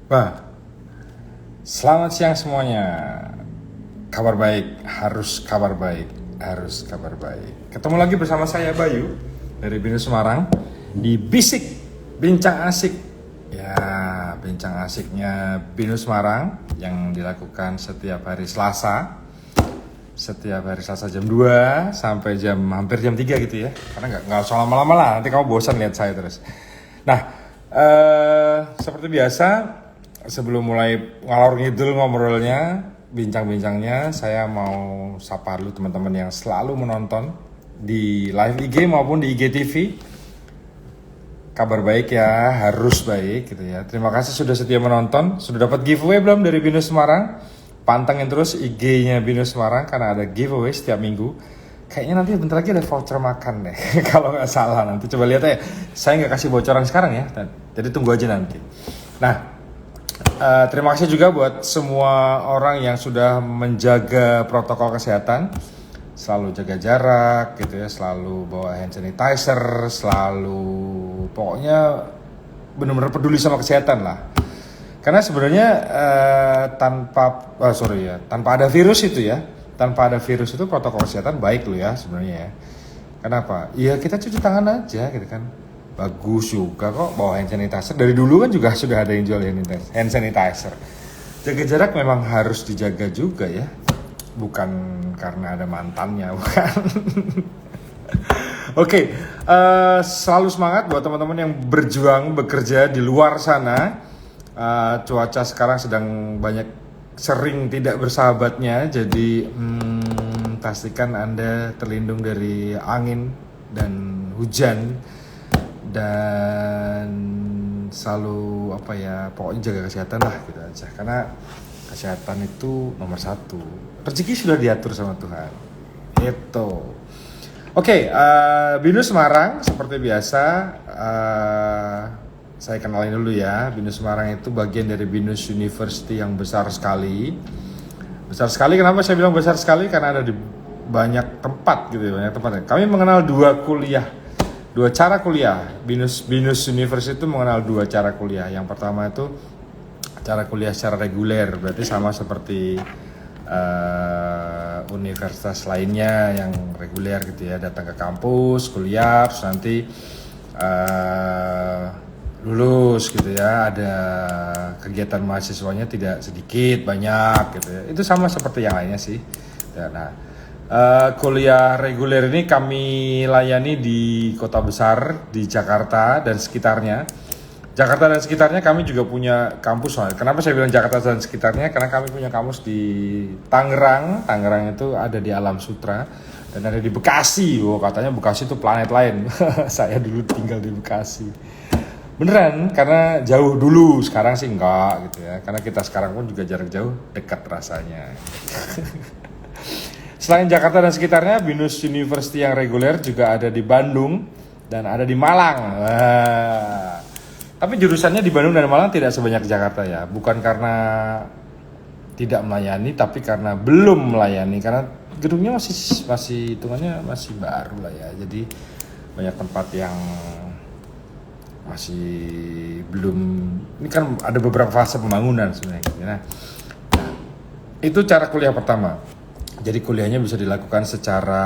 Wah, selamat siang semuanya. Kabar baik, harus kabar baik, harus kabar baik. Ketemu lagi bersama saya Bayu dari Binus Semarang di Bisik Bincang Asik. Ya, bincang asiknya Binus Semarang yang dilakukan setiap hari Selasa. Setiap hari Selasa jam 2 sampai hampir jam 3 gitu ya. Karena nggak usah lama-lama lah, nanti kamu bosan lihat saya terus. Nah, seperti biasa, sebelum mulai ngalor ngidul ngobrolnya, bincang-bincangnya, saya mau sapa dulu teman-teman yang selalu menonton di live IG maupun di IGTV. Kabar baik ya, harus baik gitu ya. Terima kasih sudah setia menonton. Sudah dapat giveaway belum dari Binus Semarang? Pantengin terus IG-nya Binus Semarang karena ada giveaway setiap minggu. Kayaknya nanti bentar lagi ada voucher makan deh, kalau nggak salah. Nanti coba lihat ya. Saya nggak kasih bocoran sekarang ya, jadi tunggu aja nanti. Nah, terima kasih juga buat semua orang yang sudah menjaga protokol kesehatan, selalu jaga jarak gitu ya, selalu bawa hand sanitizer, selalu pokoknya benar-benar peduli sama kesehatan lah. Karena sebenarnya tanpa ada virus itu ya, tanpa ada virus itu protokol kesehatan baik loh ya sebenarnya ya. Kenapa? Ya kita cuci tangan aja gitu kan. Bagus juga kok bawa hand sanitizer. Dari dulu kan juga sudah ada yang jual hand sanitizer. Jaga jarak memang harus dijaga juga ya. Bukan karena ada mantannya, bukan. Oke, selalu semangat buat teman-teman yang berjuang bekerja di luar sana. Cuaca sekarang sedang sering tidak bersahabatnya, jadi pastikan Anda terlindung dari angin dan hujan. Dan selalu pokoknya jaga kesehatan lah gitu aja, karena kesehatan itu nomor 1. Rezeki sudah diatur sama Tuhan itu. Oke, Binus Semarang seperti biasa, saya kenalin dulu ya. Binus Semarang itu bagian dari Binus University yang besar sekali. Besar sekali, kenapa saya bilang besar sekali? Karena ada di banyak tempat gitu ya, banyak tempat. Kami mengenal dua cara kuliah. Binus University itu mengenal 2 cara kuliah. Yang pertama itu cara kuliah secara reguler, berarti sama seperti universitas lainnya yang reguler gitu ya, datang ke kampus, kuliah, terus nanti lulus gitu ya, ada kegiatan mahasiswanya tidak sedikit, banyak gitu ya. Itu sama seperti yang lainnya sih. Nah, kuliah reguler ini kami layani di kota besar, di Jakarta dan sekitarnya. Jakarta dan sekitarnya kami juga punya kampus. Kenapa saya bilang Jakarta dan sekitarnya? Karena kami punya kampus di Tangerang. Tangerang itu ada di Alam Sutra. Dan ada di Bekasi. Katanya Bekasi itu planet lain. Saya dulu tinggal di Bekasi. Beneran, karena jauh dulu. Sekarang sih enggak gitu ya. Karena kita sekarang pun juga jarak jauh, dekat rasanya. Selain Jakarta dan sekitarnya, Binus University yang reguler juga ada di Bandung dan ada di Malang. Tapi jurusannya di Bandung dan Malang tidak sebanyak Jakarta ya. Bukan karena tidak melayani, tapi karena belum melayani. Karena gedungnya masih hitungannya masih baru lah ya. Jadi banyak tempat yang masih belum. Ini kan ada beberapa fase pembangunan sebenarnya. Nah, itu cara kuliah pertama. Jadi kuliahnya bisa dilakukan secara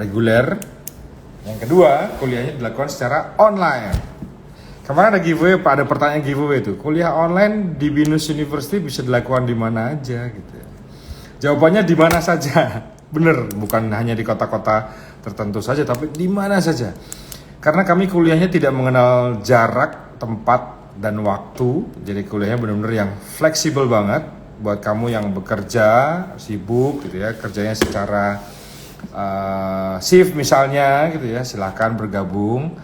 reguler. Yang kedua, kuliahnya dilakukan secara online. Kemarin ada giveaway, ada pertanyaan giveaway itu. Kuliah online di Binus University bisa dilakukan di mana aja gitu ya. Jawabannya di mana saja. Bener, bukan hanya di kota-kota tertentu saja, tapi di mana saja. Karena kami kuliahnya tidak mengenal jarak, tempat, dan waktu. Jadi kuliahnya benar-benar yang fleksibel banget. Buat kamu yang bekerja, sibuk gitu ya, kerjanya secara shift misalnya gitu ya, silahkan bergabung.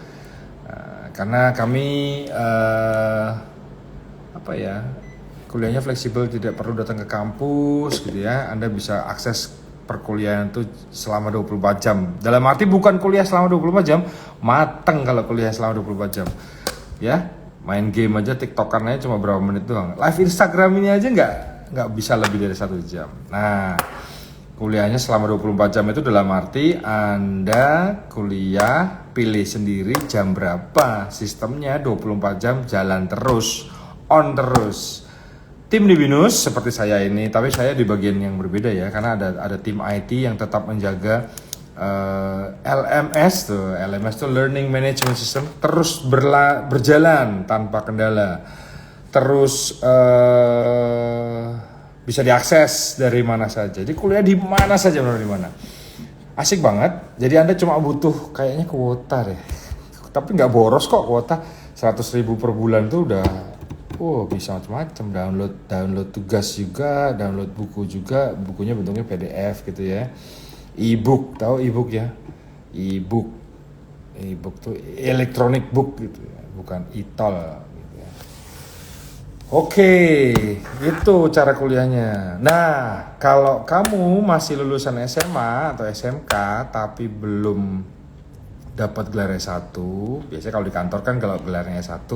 Karena kami kuliahnya fleksibel, tidak perlu datang ke kampus gitu ya. Anda bisa akses perkuliahan itu selama 24 jam. Dalam arti bukan kuliah selama 24 jam, mateng kalau kuliah selama 24 jam. Ya, main game aja, TikTokan aja cuma berapa menit doang. Live Instagram ini aja nggak bisa lebih dari 1 jam. Nah, Kuliahnya selama 24 jam itu dalam arti Anda kuliah, pilih sendiri jam berapa. Sistemnya 24 jam jalan terus, on terus. Tim di BINUS seperti saya ini, tapi saya di bagian yang berbeda ya, karena ada tim IT yang tetap menjaga LMS tuh Learning Management System terus berjalan tanpa kendala, terus bisa diakses dari mana saja. Jadi kuliah di mana saja, benar di mana. Asik banget. Jadi Anda cuma butuh kayaknya kuota deh. Tapi nggak boros kok kuota. 100.000 per bulan tuh udah bisa macam-macam. Download tugas juga, download buku juga. Bukunya bentuknya PDF gitu ya. E-book, tahu e-book ya? E-book. E-book tuh electronic book gitu ya, bukan e-tol gitu ya. Oke, itu cara kuliahnya. Nah, kalau kamu masih lulusan SMA atau SMK tapi belum dapat gelar S1, biasanya kalau di kantor kan kalau gelarnya S1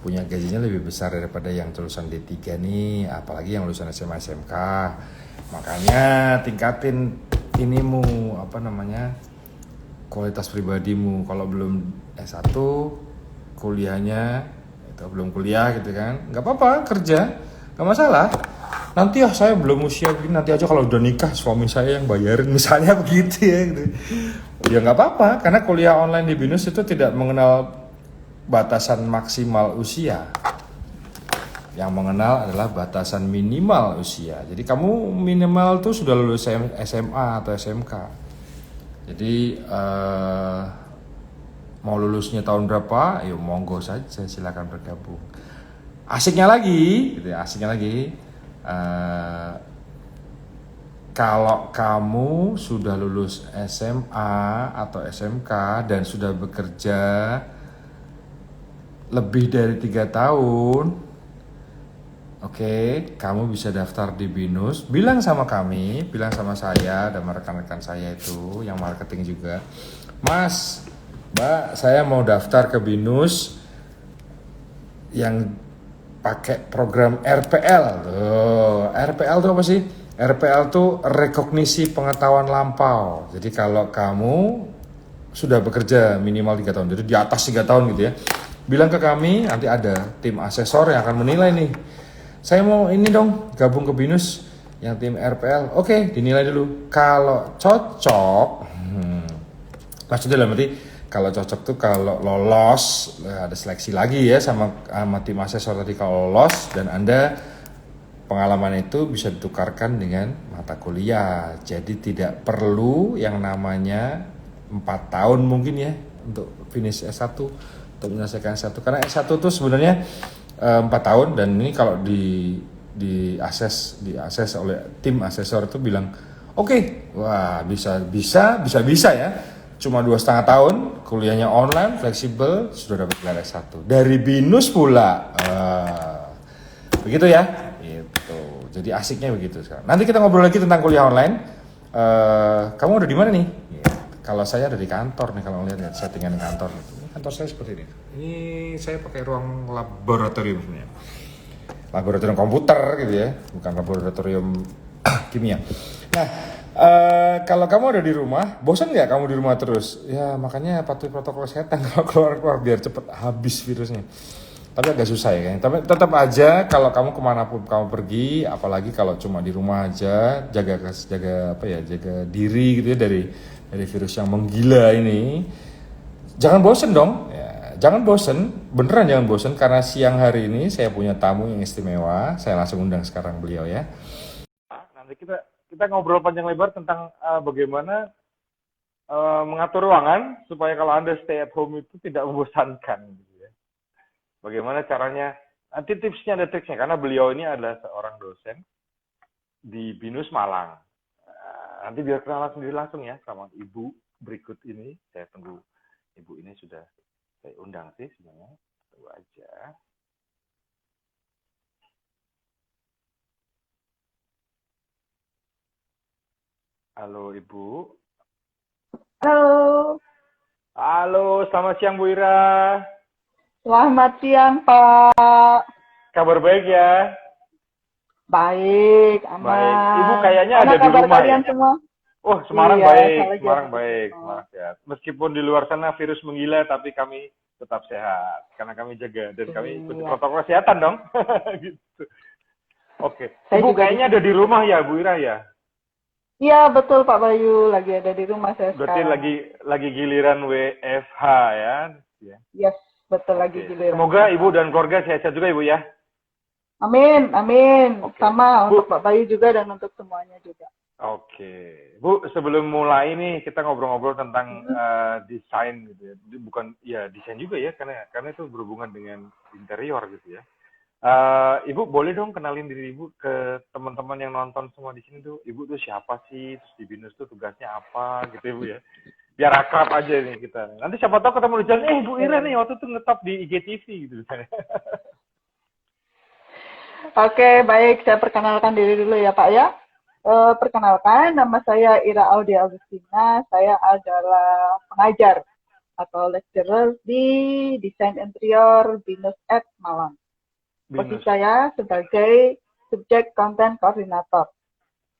punya gajinya lebih besar daripada yang lulusan D3 nih, apalagi yang lulusan SMA SMK. Makanya tingkatin inimu, kualitas pribadimu. Kalau belum S1 kuliahnya itu belum kuliah gitu kan, nggak apa-apa, kerja nggak masalah. Nanti saya belum usia begini, nanti aja kalau udah nikah suami saya yang bayarin misalnya begitu ya gitu. Ya nggak apa-apa, karena kuliah online di BINUS itu tidak mengenal batasan maksimal usia. Yang mengenal adalah batasan minimal usia. Jadi kamu minimal tuh sudah lulus SMA atau SMK. Jadi mau lulusnya tahun berapa? Yuk monggo saja, silakan bergabung. Asiknya lagi, kalau kamu sudah lulus SMA atau SMK dan sudah bekerja lebih dari 3 tahun, oke, kamu bisa daftar di BINUS. Bilang sama kami, bilang sama saya dan rekan-rekan saya itu yang marketing juga. Mas, Mbak, saya mau daftar ke BINUS yang pakai program RPL. RPL itu apa sih? RPL itu rekognisi pengetahuan lampau. Jadi kalau kamu sudah bekerja minimal 3 tahun, jadi di atas 3 tahun gitu ya, bilang ke kami, nanti ada tim asesor yang akan menilai nih. Saya mau ini dong, gabung ke BINUS yang tim RPL. Oke, dinilai dulu. Kalau cocok, maksudnya dalam arti kalau cocok tuh kalau lolos, ada seleksi lagi ya sama tim asesor tadi. Kalau lolos dan Anda pengalaman itu bisa ditukarkan dengan mata kuliah. Jadi tidak perlu yang namanya 4 tahun mungkin ya untuk finish S1, untuk menyelesaikan S1. Karena S1 tuh sebenarnya 4 tahun, dan ini kalau di akses oleh tim asesor itu bilang oke, wah bisa ya, cuma 2,5 tahun kuliahnya online fleksibel sudah dapat gelar S1 dari BINUS pula. Begitu ya, gitu. Jadi asiknya begitu sekarang. Nanti kita ngobrol lagi tentang kuliah online. Kamu udah di mana nih? Kalau saya ada di kantor nih, kalau lihat settingan kantor. Kantor saya seperti ini. Ini saya pakai ruang laboratorium sebenarnya. Laboratorium komputer gitu ya, bukan laboratorium kimia. Nah, kalau kamu ada di rumah, bosan nggak kamu di rumah terus? Ya makanya patuhi protokol kesehatan kalau keluar biar cepet habis virusnya. Tapi agak susah ya, tapi tetap aja kalau kamu kemanapun kamu pergi, apalagi kalau cuma di rumah aja, jaga diri gitu ya dari virus yang menggila ini. Jangan bosen dong, ya, jangan bosen, beneran jangan bosen, karena siang hari ini saya punya tamu yang istimewa. Saya langsung undang sekarang beliau ya. Nanti kita ngobrol panjang lebar tentang bagaimana mengatur ruangan supaya kalau Anda stay at home itu tidak membosankan. Gitu ya. Bagaimana caranya? Nanti tipsnya ada triksnya, karena beliau ini adalah seorang dosen di BINUS Malang. Nanti biar kenalan sendiri langsung ya sama Ibu berikut ini. Saya tunggu Ibu ini sudah saya undang sih sebenarnya. Tunggu aja. Halo Ibu. Halo, Halo, selamat siang Bu Ira. selamat siang Pak. Kabar baik ya? Baik, Baik. Ibu aman. kayaknya Mana ada di kabar rumah ya? kalian semua? Oh, Semarang Iya, baik, saya Semarang lagi di baik, rumah. Semarang sehat. Meskipun di luar sana virus menggila, tapi kami tetap sehat karena kami jaga dan kami ikuti Iya, protokol kesehatan dong. Gitu. Oke, saya Ibu juga di kayaknya ada sini di juga. rumah ya, Bu Ira ya. Iya, betul Pak Bayu, lagi ada di rumah saya Berarti sekarang. lagi giliran WFH ya. Ya. Yes, betul lagi Oke, giliran semoga Ibu WFH. dan keluarga sehat-sehat juga Ibu ya. Amin, amin. Oke, Sama untuk Bu. Pak Bayu juga dan untuk semuanya juga. Oke, Bu, sebelum mulai nih kita ngobrol-ngobrol tentang Hmm. desain gitu ya. Bukan ya desain juga ya karena itu berhubungan dengan interior gitu ya. Ibu boleh dong kenalin diri Ibu ke teman-teman yang nonton semua di sini tuh. Ibu tuh siapa sih? Terus di BINUS tuh tugasnya apa gitu Ibu ya. Biar akrab aja nih kita. Nanti siapa tahu ketemu di jalan, Bu Ira nih waktu itu ngetop di IGTV gitu misalnya. Oke, baik. Saya perkenalkan diri dulu ya, Pak ya. Perkenalkan, nama saya Ira Audia Agustina. Saya adalah pengajar atau lecturer di Desain Interior Binus Ed Malang. Posisi BINUS. saya sebagai subjek konten koordinator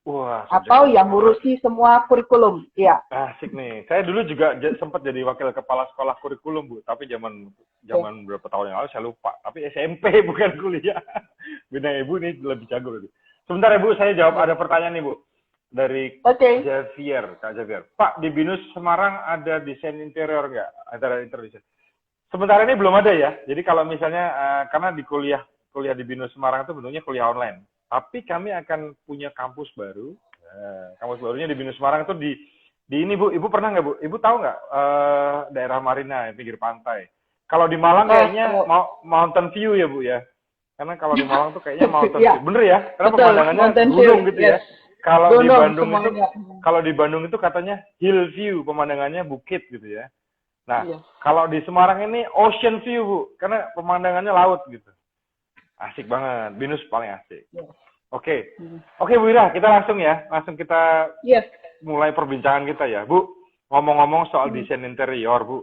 Wah, subjek atau yang koordinator. ngurusi semua kurikulum. Iya. Asik nih. Saya dulu juga sempat jadi wakil kepala sekolah kurikulum, Bu. Tapi zaman Oke. zaman berapa tahun yang lalu saya lupa. Tapi SMP bukan kuliah. Bina Ibu nih lebih jago lebih. Sebentar ya, Bu. Saya jawab Iya. ada pertanyaan nih, Bu. Dari Oke. Javier, Kak Javier. Pak, di BINUS Semarang ada desain interior nggak? Ada interior design. Sementara ini belum ada ya. Jadi kalau misalnya karena di kuliah di BINUS Semarang itu bentuknya kuliah online. Tapi kami akan punya kampus baru. Kampus barunya di BINUS Semarang itu di ini Bu. Ibu pernah nggak Bu? Ibu tahu nggak daerah Marina pinggir pantai? Kalau di Malang kayaknya Oh, Mountain View ya Bu ya. Karena kalau di Malang tuh kayaknya Mountain View. ya, Bener ya? Karena betul. pemandangannya Mountain gunung View, gitu ya. yes. Kalau di Gunung Bandung itu semuanya. kalau di Bandung itu katanya hill view, pemandangannya bukit gitu ya. Nah, Iya. kalau di Semarang ini ocean view, Bu, karena pemandangannya laut gitu. Asik banget. Binus paling asik. Yes. Oke. Oke, Bu Ira, kita langsung ya. Langsung kita Yes. mulai perbincangan kita ya. Bu, ngomong-ngomong soal Hmm. desain interior, Bu.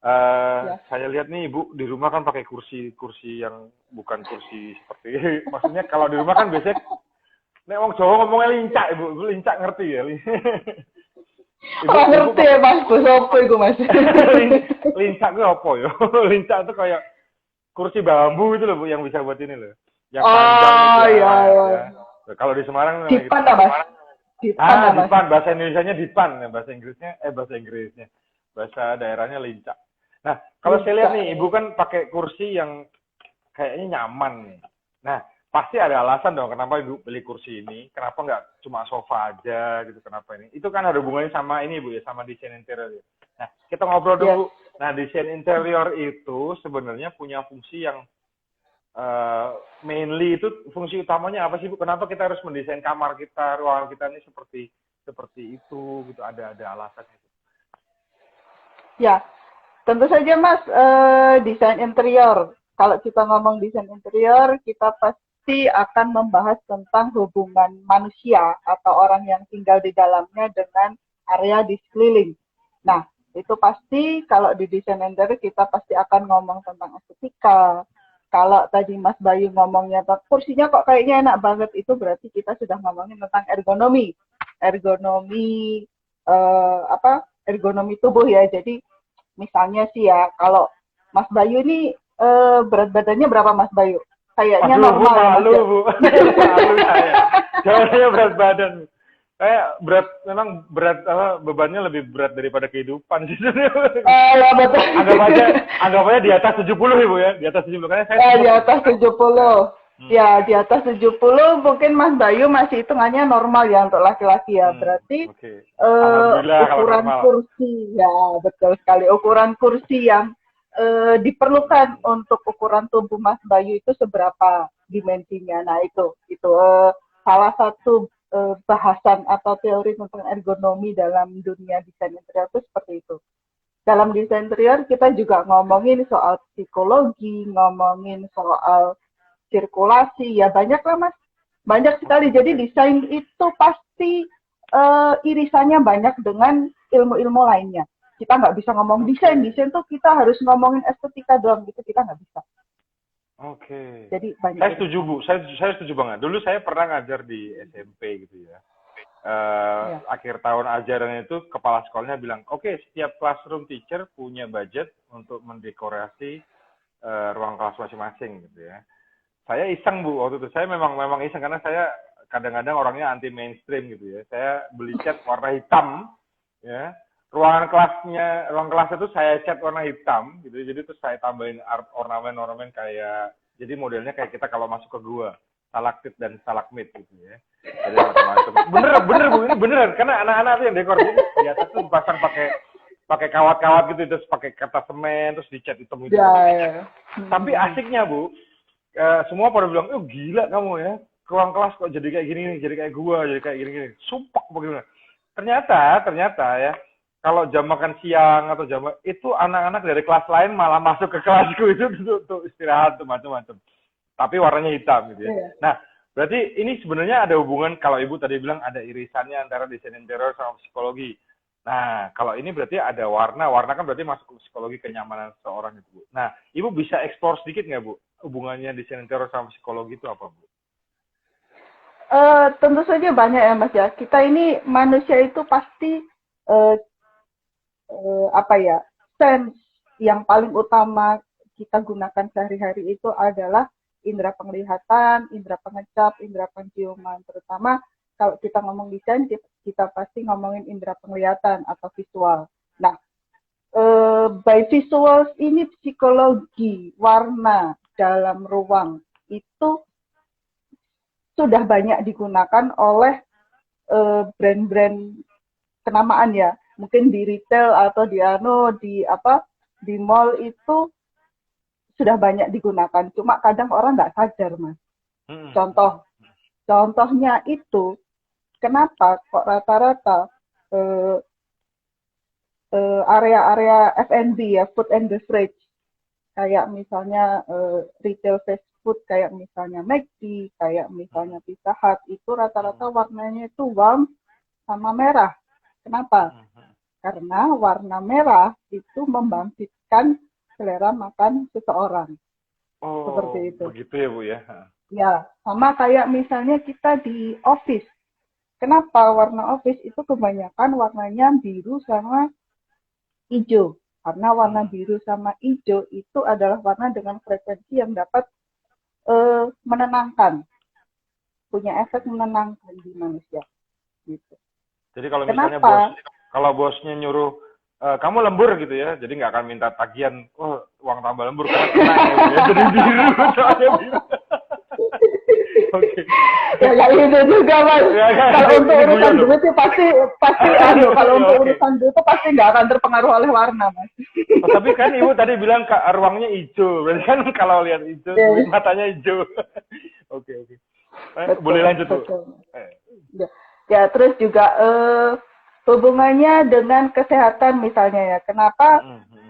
Yes. Saya lihat nih, Bu, di rumah kan pakai kursi-kursi yang bukan kursi seperti maksudnya kalau di rumah kan biasanya nek wong Jawa ngomongnya lincak, Ibu. Ibu lincak ngerti ya? Oh, Ibu ngerti ya pakai Mas, bahasa apa itu Mas? lincak itu apa ya? Lincak itu kayak kursi bambu itu loh Bu yang bisa buat ini loh. Yang panjang itu Oh, iya, iya. ya. Kalau di Semarang memang gitu. Dipan lah Mas. Dipan lah Mas. Dipan, bahasa Indonesianya dipan, ya bahasa Inggrisnya bahasa Inggrisnya. Bahasa daerahnya lincak. Nah, kalau saya lihat Lincah. nih Ibu kan pakai kursi yang kayaknya nyaman nih. Nah, pasti ada alasan dong kenapa Ibu beli kursi ini. Kenapa nggak cuma sofa aja gitu, kenapa ini. Itu kan ada hubungannya sama ini Bu ya, sama desain interior. Nah, kita ngobrol Yes. dulu. Nah, desain interior itu sebenarnya punya fungsi yang mainly itu fungsi utamanya apa sih Bu? Kenapa kita harus mendesain kamar kita, ruangan kita ini seperti itu gitu? Ada alasannya. Ya, tentu saja Mas, desain interior. Kalau kita ngomong desain interior, kita pasti akan membahas tentang hubungan manusia atau orang yang tinggal di dalamnya dengan area di sekeliling. Nah, itu pasti kalau di desain interior kita pasti akan ngomong tentang estetika. Kalau tadi Mas Bayu ngomongnya kursinya kok kayaknya enak banget, itu berarti kita sudah ngomongin tentang ergonomi. Ergonomi apa? Ergonomi tubuh ya. Jadi misalnya sih ya, kalau Mas Bayu ini berat badannya berapa Mas Bayu? Kayaknya Aduh, Bu, normal ya Mas malu, ya? Bu. Malu saya. Saya berat badan. Saya memang bebannya lebih berat daripada kehidupan. Ya betul. Anggap aja di atas 70 Ibu ya. Di atas 70 karena saya Di semut. atas 70. Ya, di atas 70 mungkin Mas Bayu masih hitungannya normal ya untuk laki-laki ya. Berarti Oke. Alhamdulillah kalau ukuran normal. kursi, ya betul sekali. Ukuran kursi yang diperlukan untuk ukuran tubuh Mas Bayu itu seberapa dimensinya. Nah, itu salah satu bahasan atau teori tentang ergonomi dalam dunia desain interior itu seperti itu. Dalam desain interior kita juga ngomongin soal psikologi, ngomongin soal sirkulasi, ya banyak lah Mas. Banyak sekali. Jadi desain itu pasti irisannya banyak dengan ilmu-ilmu lainnya. Kita nggak bisa ngomong desain tuh kita harus ngomongin estetika doang gitu, kita nggak bisa. Oke. Jadi banyak Saya setuju irisan. Bu, saya setuju banget. Dulu saya pernah ngajar di SMP gitu ya. Ya. Akhir tahun ajaran itu kepala sekolahnya bilang, oke, setiap classroom teacher punya budget untuk mendekorasi ruang kelas masing-masing gitu ya. Saya iseng Bu waktu itu. Saya memang iseng karena saya kadang-kadang orangnya anti mainstream gitu ya. Saya beli cat warna hitam ya. Ruang kelas itu saya cat warna hitam gitu. Jadi terus saya tambahin ornamen-ornamen kayak jadi modelnya kayak kita kalau masuk ke gua, stalaktit dan stalagmit gitu ya. Jadi macam-macam. Bener Bu, ini bener karena anak-anak tuh yang dekor jadi di atas tuh dipasang pakai pakai kawat-kawat gitu terus pakai kertas semen terus dicat hitam gitu. Ya, ya. Tapi asiknya Bu, semua pada bilang, oh gila kamu ya, ruang kelas kok jadi kayak gini, jadi kayak gua, jadi kayak gini-gini. Sumpah bagaimana. Ternyata ya, kalau jam makan siang atau jam itu anak-anak dari kelas lain malah masuk ke kelasku itu untuk istirahat tuh macam-macam. Tapi warnanya hitam gitu ya. Iya. Nah, berarti ini sebenarnya ada hubungan kalau Ibu tadi bilang ada irisannya antara desain interior sama psikologi. Nah, kalau ini berarti ada warna kan berarti masuk ke psikologi kenyamanan seseorang itu, Bu. Nah, Ibu bisa eksplor sedikit nggak, Bu? Hubungannya desain interior sama psikologi itu apa, Bu? Tentu saja banyak ya Mas ya. Kita ini manusia itu pasti eh, apa ya, sense yang paling utama kita gunakan sehari-hari itu adalah indera penglihatan, indera pengecap, indera penciuman. Terutama kalau kita ngomong desain, kita pasti ngomongin indera penglihatan atau visual. Nah, by visuals ini psikologi warna dalam ruang itu sudah banyak digunakan oleh brand-brand kenamaan ya. Mungkin di retail atau di mall itu sudah banyak digunakan. Cuma kadang orang nggak sadar, Mas. Contohnya itu kenapa kok rata-rata area-area F&B ya, food and beverage, kayak misalnya retail fast food, kayak misalnya McD, kayak misalnya Pizza Hut, itu rata-rata warnanya itu warm sama merah. Kenapa? Karena warna merah itu membangkitkan selera makan seseorang. Oh, seperti itu. Begitu ya, Bu ya. Ya, sama kayak misalnya kita di office. Kenapa warna office itu kebanyakan warnanya biru sama hijau? Karena warna biru sama hijau itu adalah warna dengan frekuensi yang dapat menenangkan, punya efek menenangkan di manusia. Gitu. Jadi kalau Kenapa? misalnya bosnya nyuruh kamu lembur gitu ya, jadi nggak akan minta tagihan, uang tambah lembur karena kena ya, jadi biru soalnya biru. Oke. Ya kayak gitu juga Mas. Kalau untuk urusan duit sih pasti kalau untuk urusan duit itu pasti nggak akan terpengaruh oleh warna Mas. Tapi kan Ibu tadi bilang ruangnya hijau, berarti kan kalau lihat hijau, duit matanya hijau. Oke. Boleh lanjut Bu. Ya terus juga hubungannya dengan kesehatan misalnya ya. Kenapa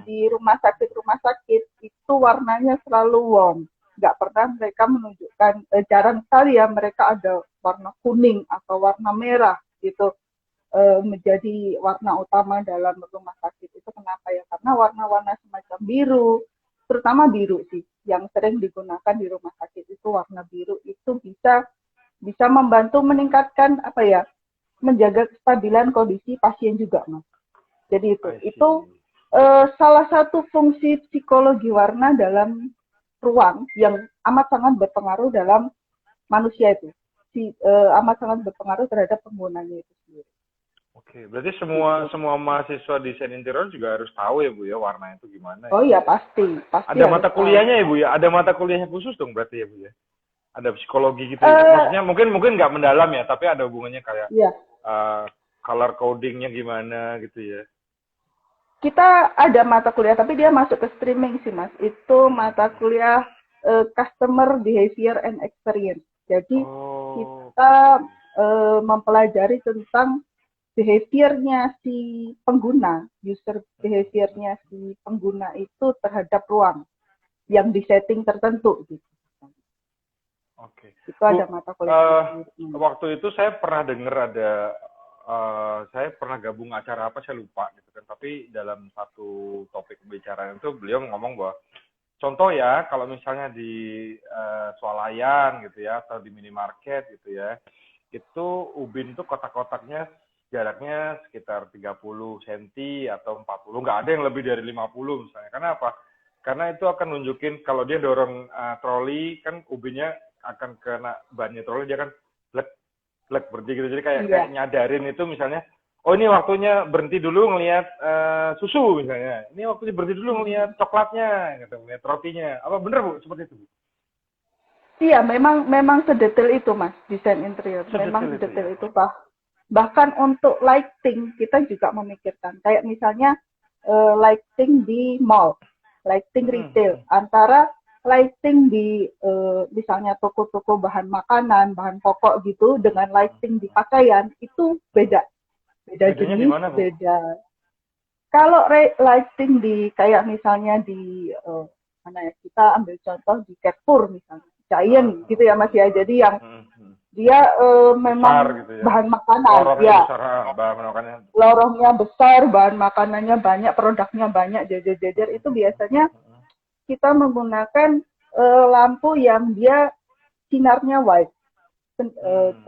di rumah sakit itu warnanya selalu warm? Nggak pernah mereka menunjukkan, jarang sekali ya mereka ada warna kuning atau warna merah gitu menjadi warna utama dalam rumah sakit. Itu kenapa ya? Karena warna-warna semacam biru, terutama biru sih, yang sering digunakan di rumah sakit itu warna biru itu bisa membantu meningkatkan menjaga kestabilan kondisi pasien juga, Mas. Jadi itu salah satu fungsi psikologi warna dalam ruang yang amat sangat berpengaruh dalam manusia itu, amat sangat berpengaruh terhadap penggunanya itu sendiri. Oke, berarti semua mahasiswa desain interior juga harus tahu ya Bu ya warna itu gimana? Oh iya pasti. Ada mata kuliahnya ya Bu ya? Ada mata kuliahnya khusus dong berarti ya Bu ya? Ada psikologi gitu ya? Maksudnya mungkin nggak mendalam ya, tapi ada hubungannya kayak color codingnya gimana gitu ya? Kita ada mata kuliah, tapi dia masuk ke streaming sih Mas. Itu mata kuliah Customer Behavior and Experience. Jadi kita mempelajari tentang behaviornya si pengguna, user behaviornya si pengguna itu terhadap ruang yang disetting tertentu gitu. Oke. Itu ada mata kuliah. Waktu itu saya pernah dengar saya pernah gabung acara apa saya lupa gitu kan. Tapi dalam satu topik pembicaraan itu beliau ngomong bahwa contoh ya, kalau misalnya di swalayan gitu ya, atau di minimarket gitu ya, itu ubin tuh kotak-kotaknya jaraknya sekitar 30 cm atau 40, nggak ada yang lebih dari 50 misalnya. Karena apa? Karena itu akan nunjukin kalau dia dorong troli, kan ubinnya akan kena bannya troli, dia kan lek lek berhenti gitu. Jadi kayak Iya. nyadarin itu misalnya, oh ini waktunya berhenti dulu ngelihat susu misalnya. Ini waktunya berhenti dulu ngelihat coklatnya, gitu, ngelihat rotinya. Apa bener Bu seperti itu Bu? Iya, memang sedetail itu, Mas, desain interior. Memang Sedetail itu sedetail ya. itu, Pak. Bahkan untuk lighting kita juga memikirkan. Kayak misalnya lighting di mall, lighting retail, antara lighting di misalnya toko-toko bahan makanan, bahan pokok gitu, dengan lighting di pakaian itu beda. Beda Bedanya di jenis, mana Bu? beda. Kalau lighting di kayak misalnya di mana ya, kita ambil contoh di Carrefour misalnya, Giant gitu ya Mas ya. Jadi yang dia Besar memang gitu ya. bahan makanan, Lorongnya ya besar, bahan makannya. lorongnya besar, bahan makanannya banyak, produknya banyak, jajar-jajar, itu biasanya kita menggunakan lampu yang dia sinarnya white,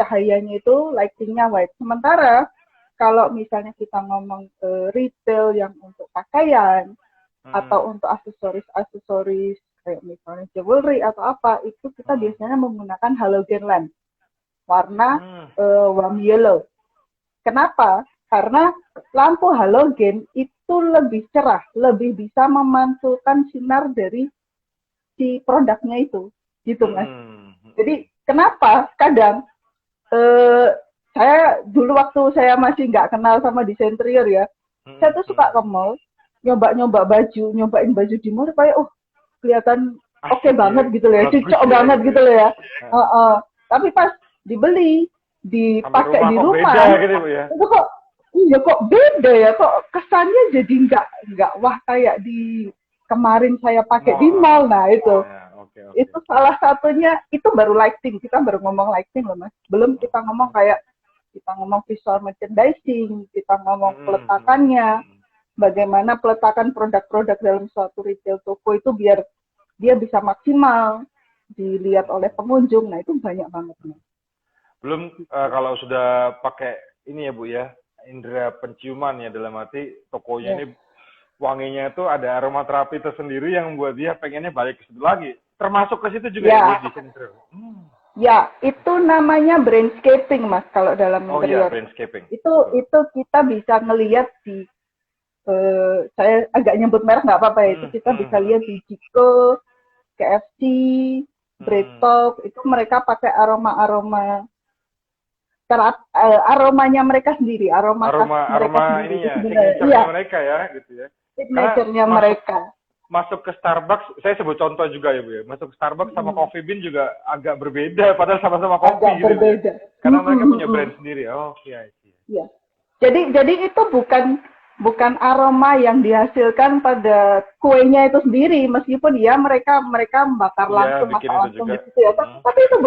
cahayanya itu lightingnya white. Sementara kalau misalnya kita ngomong retail yang untuk pakaian atau untuk aksesoris-aksesoris kayak misalnya jewelry atau apa, itu kita biasanya menggunakan halogen lamp warna warm yellow. Kenapa? Karena lampu halogen itu lebih cerah, lebih bisa memantulkan sinar dari si produknya itu, gitu Mas. Jadi kenapa kadang saya dulu waktu saya masih nggak kenal sama desain interior ya, saya tuh suka ke mall, nyoba-nyoba baju, nyobain baju di mall, kayak kelihatan oke banget gitu loh ya, cocok banget gitu loh ya. Tapi pas dibeli, dipakai di rumah, beda gitu Bu ya. itu kok iya kok beda ya, kok kesannya jadi nggak wah kayak di kemarin saya pakai di mall. Nah itu. Itu salah satunya, itu baru lighting, kita baru ngomong lighting loh Mas. Belum kita ngomong kayak, kita ngomong visual merchandising, kita ngomong peletakannya, bagaimana peletakan produk-produk dalam suatu retail toko itu biar dia bisa maksimal dilihat oleh pengunjung. Nah itu banyak banget Mas. Belum kalau sudah pakai ini ya Bu ya, indera penciuman ya, dalam arti tokonya ini wanginya itu ada aromaterapi tersendiri yang membuat dia pengennya balik ke situ lagi. Termasuk ke situ juga ya, desain interior. Ya, itu namanya brandscaping Mas kalau dalam interior. Oh iya, brandscaping. Itu kita bisa ngelihat di saya agak nyebut merek nggak apa-apa ya, itu kita bisa lihat di Jiko, KFC, Breadtalk, itu mereka pakai aroma-aroma aromanya mereka sendiri, aroma mereka sendiri. Signature-nya mereka ya, gitu ya. Signature-nya mereka. Masuk ke Starbucks, saya sebut contoh juga ya Bu ya. Masuk ke Starbucks sama Coffee Bean juga agak berbeda, padahal sama-sama kopi agak gitu. Berbeda. Ya. Karena mereka punya brand sendiri. Oh iya. Iya. Jadi itu bukan aroma yang dihasilkan pada kuenya itu sendiri, meskipun ya mereka membakar langsung, masak langsung gitu ya. Tapi itu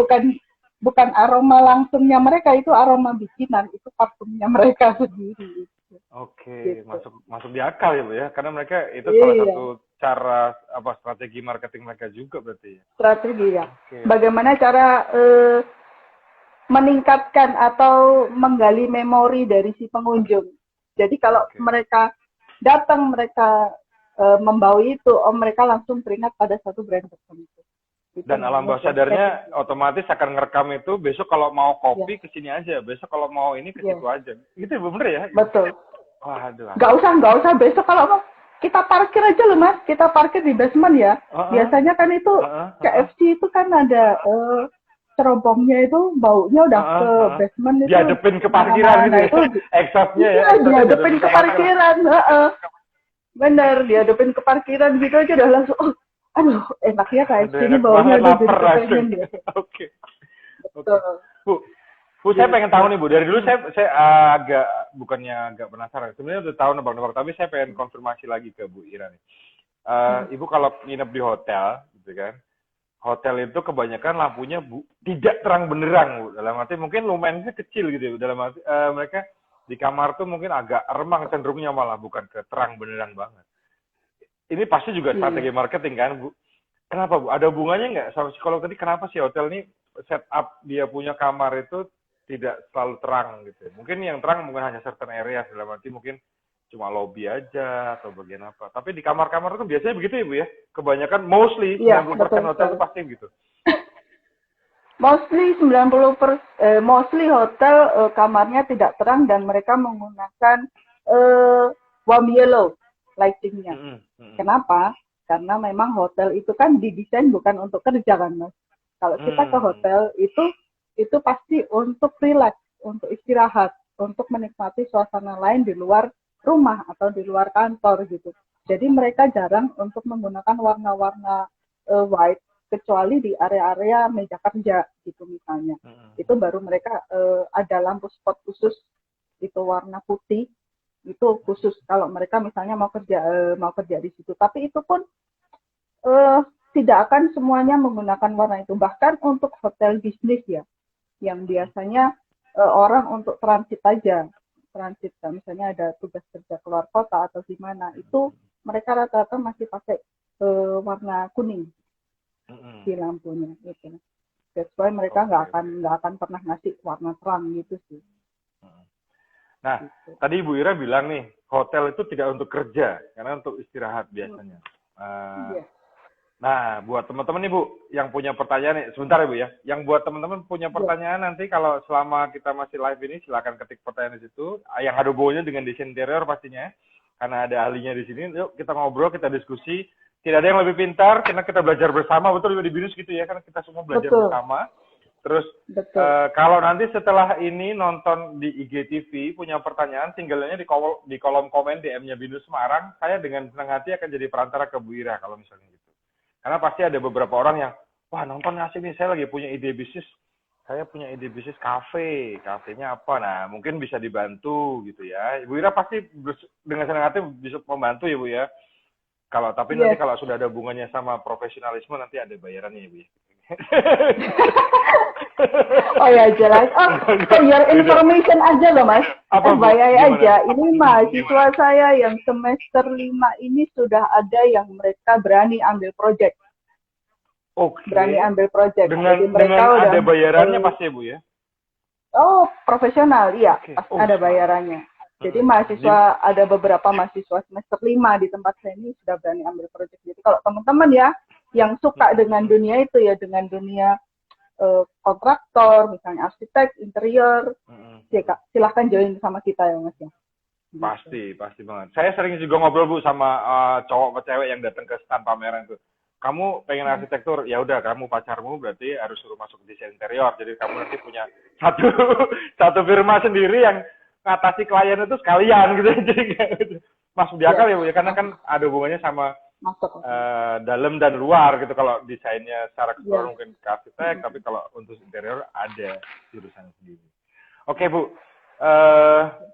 bukan aroma langsungnya mereka, itu aroma bikinan, itu parfumnya mereka sendiri. Oke, gitu. masuk di akal ya Bu ya, karena mereka itu salah satu cara strategi marketing mereka juga berarti ya. Strategi ya. Bagaimana cara meningkatkan atau menggali memori dari si pengunjung. Jadi kalau mereka datang, mereka membawa itu, mereka langsung teringat pada satu brand tertentu. Dan alam bawah sadarnya otomatis akan ngerekam itu, besok kalau mau kopi kesini aja, besok kalau mau ini ke situ aja. Gitu bener ya? Betul. Waduh. Gak usah besok kalau mau. Kita parkir aja loh Mas, kita parkir di basement ya. Biasanya kan itu KFC itu kan ada cerobongnya itu baunya udah ke basement itu. Dihadepin ke parkiran gitu ya. Exhaustnya ya. Dihadepin ke parkiran. Bener, dihadepin ke parkiran gitu aja udah langsung, aduh enak ya KFC ini baunya udah jadi kepengen ya. Oke. Bu, saya pengen tahu nih Bu, dari dulu saya agak penasaran. Sebenarnya udah tahu nebak-nebak, tapi saya pengen konfirmasi lagi ke Bu Ira nih. Ibu kalau nginep di hotel, gitu kan, hotel itu kebanyakan lampunya tidak terang benderang Bu. Dalam arti mungkin lumennya kecil gitu, dalam arti mereka di kamar tuh mungkin agak remang cenderungnya, malah bukan ke terang benderang banget. Ini pasti juga strategi marketing kan Bu. Kenapa Bu? Ada hubungannya nggak sama psikolog tadi? Kenapa sih hotel ini setup dia punya kamar itu tidak selalu terang gitu? Mungkin yang terang mungkin hanya certain area, dalam arti mungkin cuma lobby aja atau bagian apa. Tapi di kamar-kamar itu biasanya begitu ya Bu ya? Kebanyakan mostly Iya, 90% hotel itu betul. pasti gitu. Mostly hotel kamarnya tidak terang dan mereka menggunakan warm yellow lightingnya. Mm-mm, mm-mm. Kenapa? Karena memang hotel itu kan didesain bukan untuk kerja kan, Mas. Kalau kita ke hotel itu pasti untuk relax, untuk istirahat, untuk menikmati suasana lain di luar rumah atau di luar kantor gitu. Jadi mereka jarang untuk menggunakan warna-warna white kecuali di area-area meja kerja gitu misalnya. Itu baru mereka ada lampu spot khusus itu warna putih itu khusus kalau mereka misalnya mau kerja di situ. Tapi itu pun tidak akan semuanya menggunakan warna itu. Bahkan untuk hotel bisnis ya, yang biasanya orang untuk transit aja, transit misalnya ada tugas kerja keluar kota atau gimana, itu mereka rata-rata masih pakai warna kuning di lampunya gitu. That's why mereka nggak akan pernah ngasih warna terang gitu sih. Nah, gitu. Tadi Ibu Ira bilang nih, hotel itu tidak untuk kerja, karena untuk istirahat biasanya. Yes. Nah, buat teman-teman nih Bu, yang punya pertanyaan nih, sebentar ya Bu ya, yang buat teman-teman punya pertanyaan nanti kalau selama kita masih live ini, silakan ketik pertanyaan di situ, yang ada hubungannya dengan desain interior pastinya, karena ada ahlinya di sini. Yuk kita ngobrol, kita diskusi. Tidak ada yang lebih pintar, karena kita belajar bersama, betul di BINUS gitu ya, karena kita semua belajar bersama. Terus kalau nanti setelah ini nonton di IGTV punya pertanyaan, tinggalnya di kolom komen DM-nya BINUS Semarang. Saya dengan senang hati akan jadi perantara ke Bu Ira kalau misalnya gitu. Karena pasti ada beberapa orang yang, wah nonton asik nih, saya lagi punya ide bisnis. Saya punya ide bisnis kafe, kafenya apa? Nah mungkin bisa dibantu gitu ya. Bu Ira pasti dengan senang hati bisa membantu ya Bu ya. Tapi nanti kalau sudah ada hubungannya sama profesionalisme nanti ada bayarannya ya Bu ya. Oh ya jelas. For your information aja loh Mas. FYI aja. Ini mahasiswa saya yang semester 5 ini sudah ada yang mereka berani ambil project. Berani ambil project. Dengan ada bayarannya pasti Bu ya? Oh profesional, iya. Ada bayarannya. Jadi mahasiswa, ada beberapa mahasiswa semester 5 di tempat saya ini sudah berani ambil project. Jadi kalau teman-teman ya, yang suka dengan dunia itu ya, dengan dunia kontraktor, misalnya arsitek, interior, silahkan join sama kita ya Mas ya. Pasti banget. Saya sering juga ngobrol Bu sama cowok atau cewek yang datang ke stand pameran itu. Kamu pengen arsitektur, ya udah kamu pacarmu berarti harus suruh masuk desain interior. Jadi kamu nanti punya satu firma sendiri yang ngatasi klien itu sekalian gitu. Jadi masuk di akal ya Bu ya, karena kan ada hubungannya sama dalam dan luar gitu. Kalau desainnya secara keseluruhan mungkin ke arsitek, tapi kalau untuk interior ada jurusan sendiri. Oke Bu,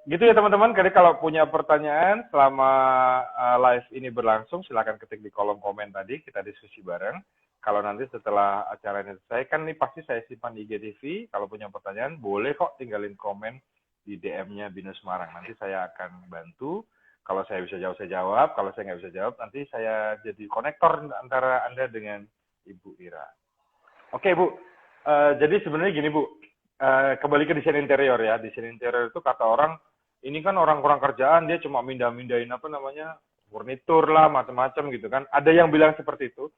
gitu ya teman-teman. Jadi kalau punya pertanyaan selama live ini berlangsung, silakan ketik di kolom komen tadi, kita diskusi bareng. Kalau nanti setelah acara ini selesai, kan ini pasti saya simpan di IGTV. Kalau punya pertanyaan, boleh kok tinggalin komen di DM-nya BINUS Semarang. Nanti saya akan bantu. Kalau saya bisa jawab, saya jawab. Kalau saya nggak bisa jawab, nanti saya jadi konektor antara Anda dengan Ibu Ira. Oke, Bu. Jadi sebenarnya gini, Bu. Kembali ke desain interior ya. Desain interior itu kata orang, ini kan orang kurang kerjaan, dia cuma mindahin furnitur lah, macam-macam gitu kan. Ada yang bilang seperti itu.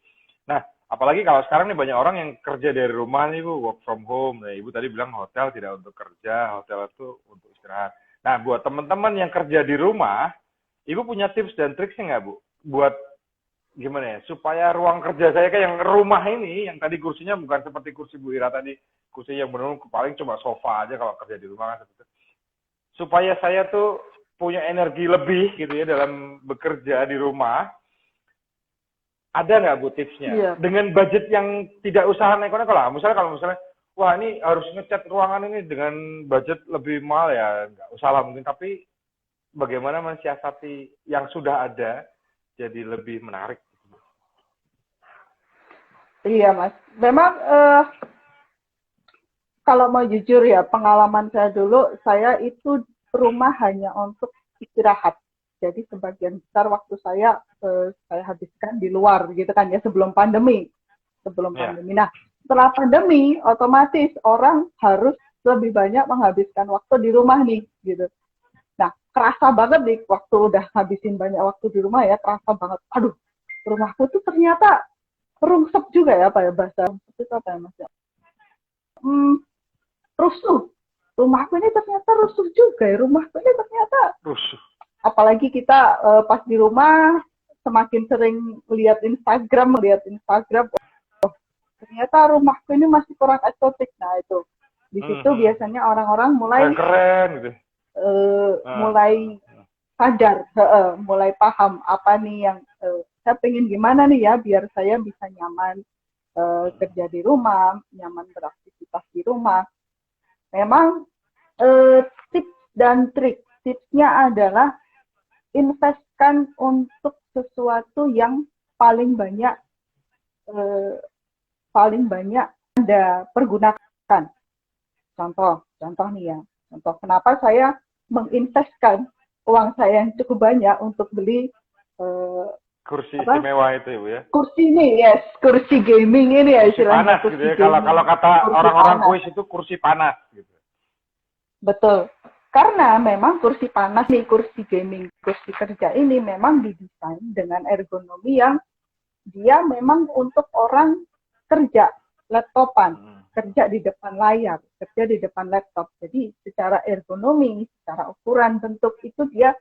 Nah, apalagi kalau sekarang nih banyak orang yang kerja dari rumah nih Bu, work from home. Nah, Ibu tadi bilang hotel tidak untuk kerja, hotel itu untuk istirahat. Nah, buat teman-teman yang kerja di rumah, Ibu punya tips dan triksnya nggak Bu? Buat gimana ya, supaya ruang kerja saya kayak yang rumah ini, yang tadi kursinya bukan seperti kursi Bu Ira tadi, kursi yang benar paling cuma sofa aja kalau kerja di rumah kan seperti itu. Supaya saya tuh punya energi lebih gitu ya dalam bekerja di rumah. Ada nggak Bu tipsnya? Dengan budget yang tidak usah naik-naik lah. Misalnya kalau wah ini harus ngecat ruangan ini dengan budget lebih mahal ya, nggak usah lah mungkin. Tapi bagaimana mensiasati yang sudah ada jadi lebih menarik? Iya Mas. Memang kalau mau jujur ya, pengalaman saya dulu, saya itu rumah hanya untuk istirahat. Jadi sebagian besar waktu saya habiskan di luar gitu kan ya sebelum pandemi. Ya. Nah, setelah pandemi otomatis orang harus lebih banyak menghabiskan waktu di rumah nih gitu. Nah, kerasa banget nih waktu udah habisin banyak waktu di rumah ya, kerasa banget. Aduh, rumahku tuh ternyata rungsep juga ya, apa ya bahasa rungsep itu apa ya Mas? Hmm, rusuh. Rumahku ini ternyata rusuh juga ya. Rumahku ini ternyata, Rusuh. apalagi kita pas di rumah semakin sering lihat Instagram, ternyata rumahku ini masih kurang estetik. Nah itu, di situ biasanya orang-orang mulai keren gitu. mulai sadar, mulai paham apa nih yang saya pengen gimana nih ya biar saya bisa nyaman kerja di rumah, nyaman beraktivitas di rumah. Memang tips dan trik. Tipsnya adalah investkan untuk sesuatu yang paling banyak Anda pergunakan. Contoh nih ya. Contoh kenapa saya menginvestkan uang saya yang cukup banyak untuk beli kursi istimewa itu ya, kursi ini, yes, kursi gaming ini ya istilahnya. Kursi panas gitu ya. Kalau kata orang-orang kuis itu kursi panas gitu. Betul. Karena memang kursi panas nih, kursi gaming, kursi kerja ini memang didesain dengan ergonomi yang dia memang untuk orang kerja laptopan, kerja di depan layar, kerja di depan laptop. Jadi secara ergonomi, secara ukuran, bentuk itu dia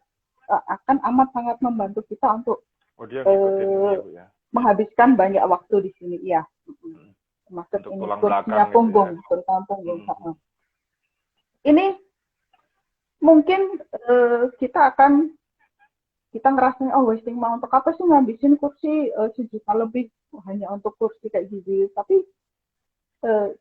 akan amat sangat membantu kita untuk menghabiskan banyak waktu di sini, ya. Termasuk ini kursinya punggung, gitu ya. Terutama punggung. Ini mungkin kita ngerasanya wasting mau untuk apa sih ngabisin kursi 1 juta lebih hanya untuk kursi kayak gini. Tapi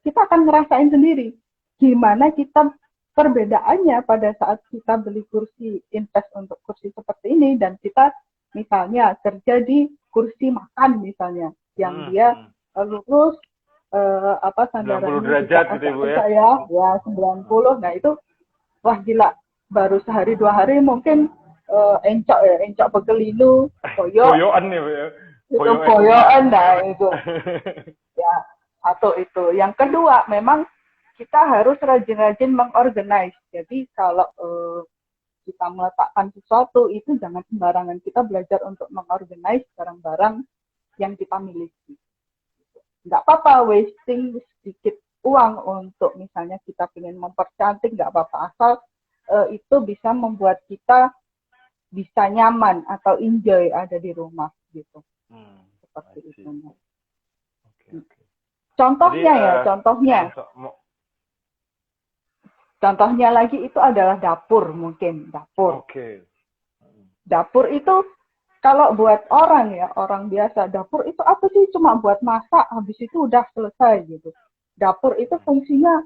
kita akan ngerasain sendiri gimana kita perbedaannya pada saat kita beli kursi, invest untuk kursi seperti ini dan kita misalnya kerja di kursi makan misalnya yang dia lurus sandarannya 90 derajat gitu Bu ya. Ya 90. Nah itu wah gila, baru sehari 2 hari mungkin encok begelinu, koyoan nih Bu ya. Itu koyoan, nah itu. Ya, atau itu. Yang kedua, memang kita harus rajin-rajin mengorganize. Jadi kalau kita meletakkan sesuatu itu jangan sembarangan. Kita belajar untuk mengorganize barang-barang yang kita miliki. Nggak apa-apa wasting sedikit uang untuk misalnya kita ingin mempercantik, nggak apa-apa. Asal itu bisa membuat kita bisa nyaman atau enjoy ada di rumah gitu. Seperti itu. Okay. Contohnya Jadi, contohnya lagi itu adalah dapur mungkin, dapur. Oke. Dapur itu kalau buat orang biasa, dapur itu apa sih? Cuma buat masak, habis itu udah selesai gitu. Dapur itu fungsinya,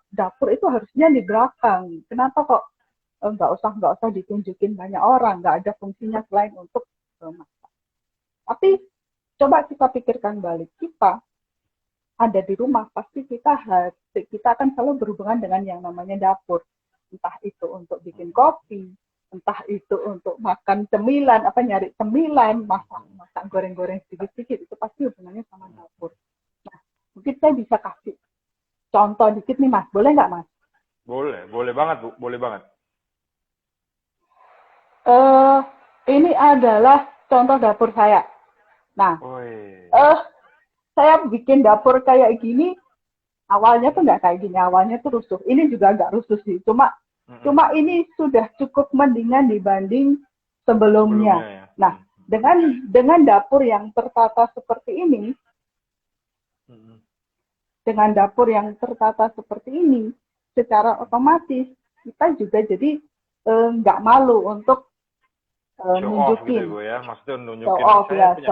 dapur itu harusnya di belakang. Kenapa kok nggak usah ditunjukin banyak orang, nggak ada fungsinya selain untuk masak. Tapi coba kita pikirkan balik, kita ada di rumah, pasti kita akan selalu berhubungan dengan yang namanya dapur. Entah itu untuk bikin kopi, entah itu untuk makan cemilan, nyari cemilan, masak goreng-goreng sedikit-sedikit, itu pasti hubungannya sama dapur. Nah, mungkin saya bisa kasih contoh dikit nih Mas, boleh nggak Mas? Boleh banget Bu, boleh banget. Ini adalah contoh dapur saya. Nah, saya bikin dapur kayak gini, awalnya tuh nggak kayak gini, awalnya tuh rusuh. Ini juga nggak rusuh sih, cuma ini sudah cukup mendingan dibanding sebelumnya. Ya. Nah, dengan dapur yang tertata seperti ini, secara otomatis kita juga jadi nggak malu untuk nunjukin, gitu ya. Maksudnya nunjukin,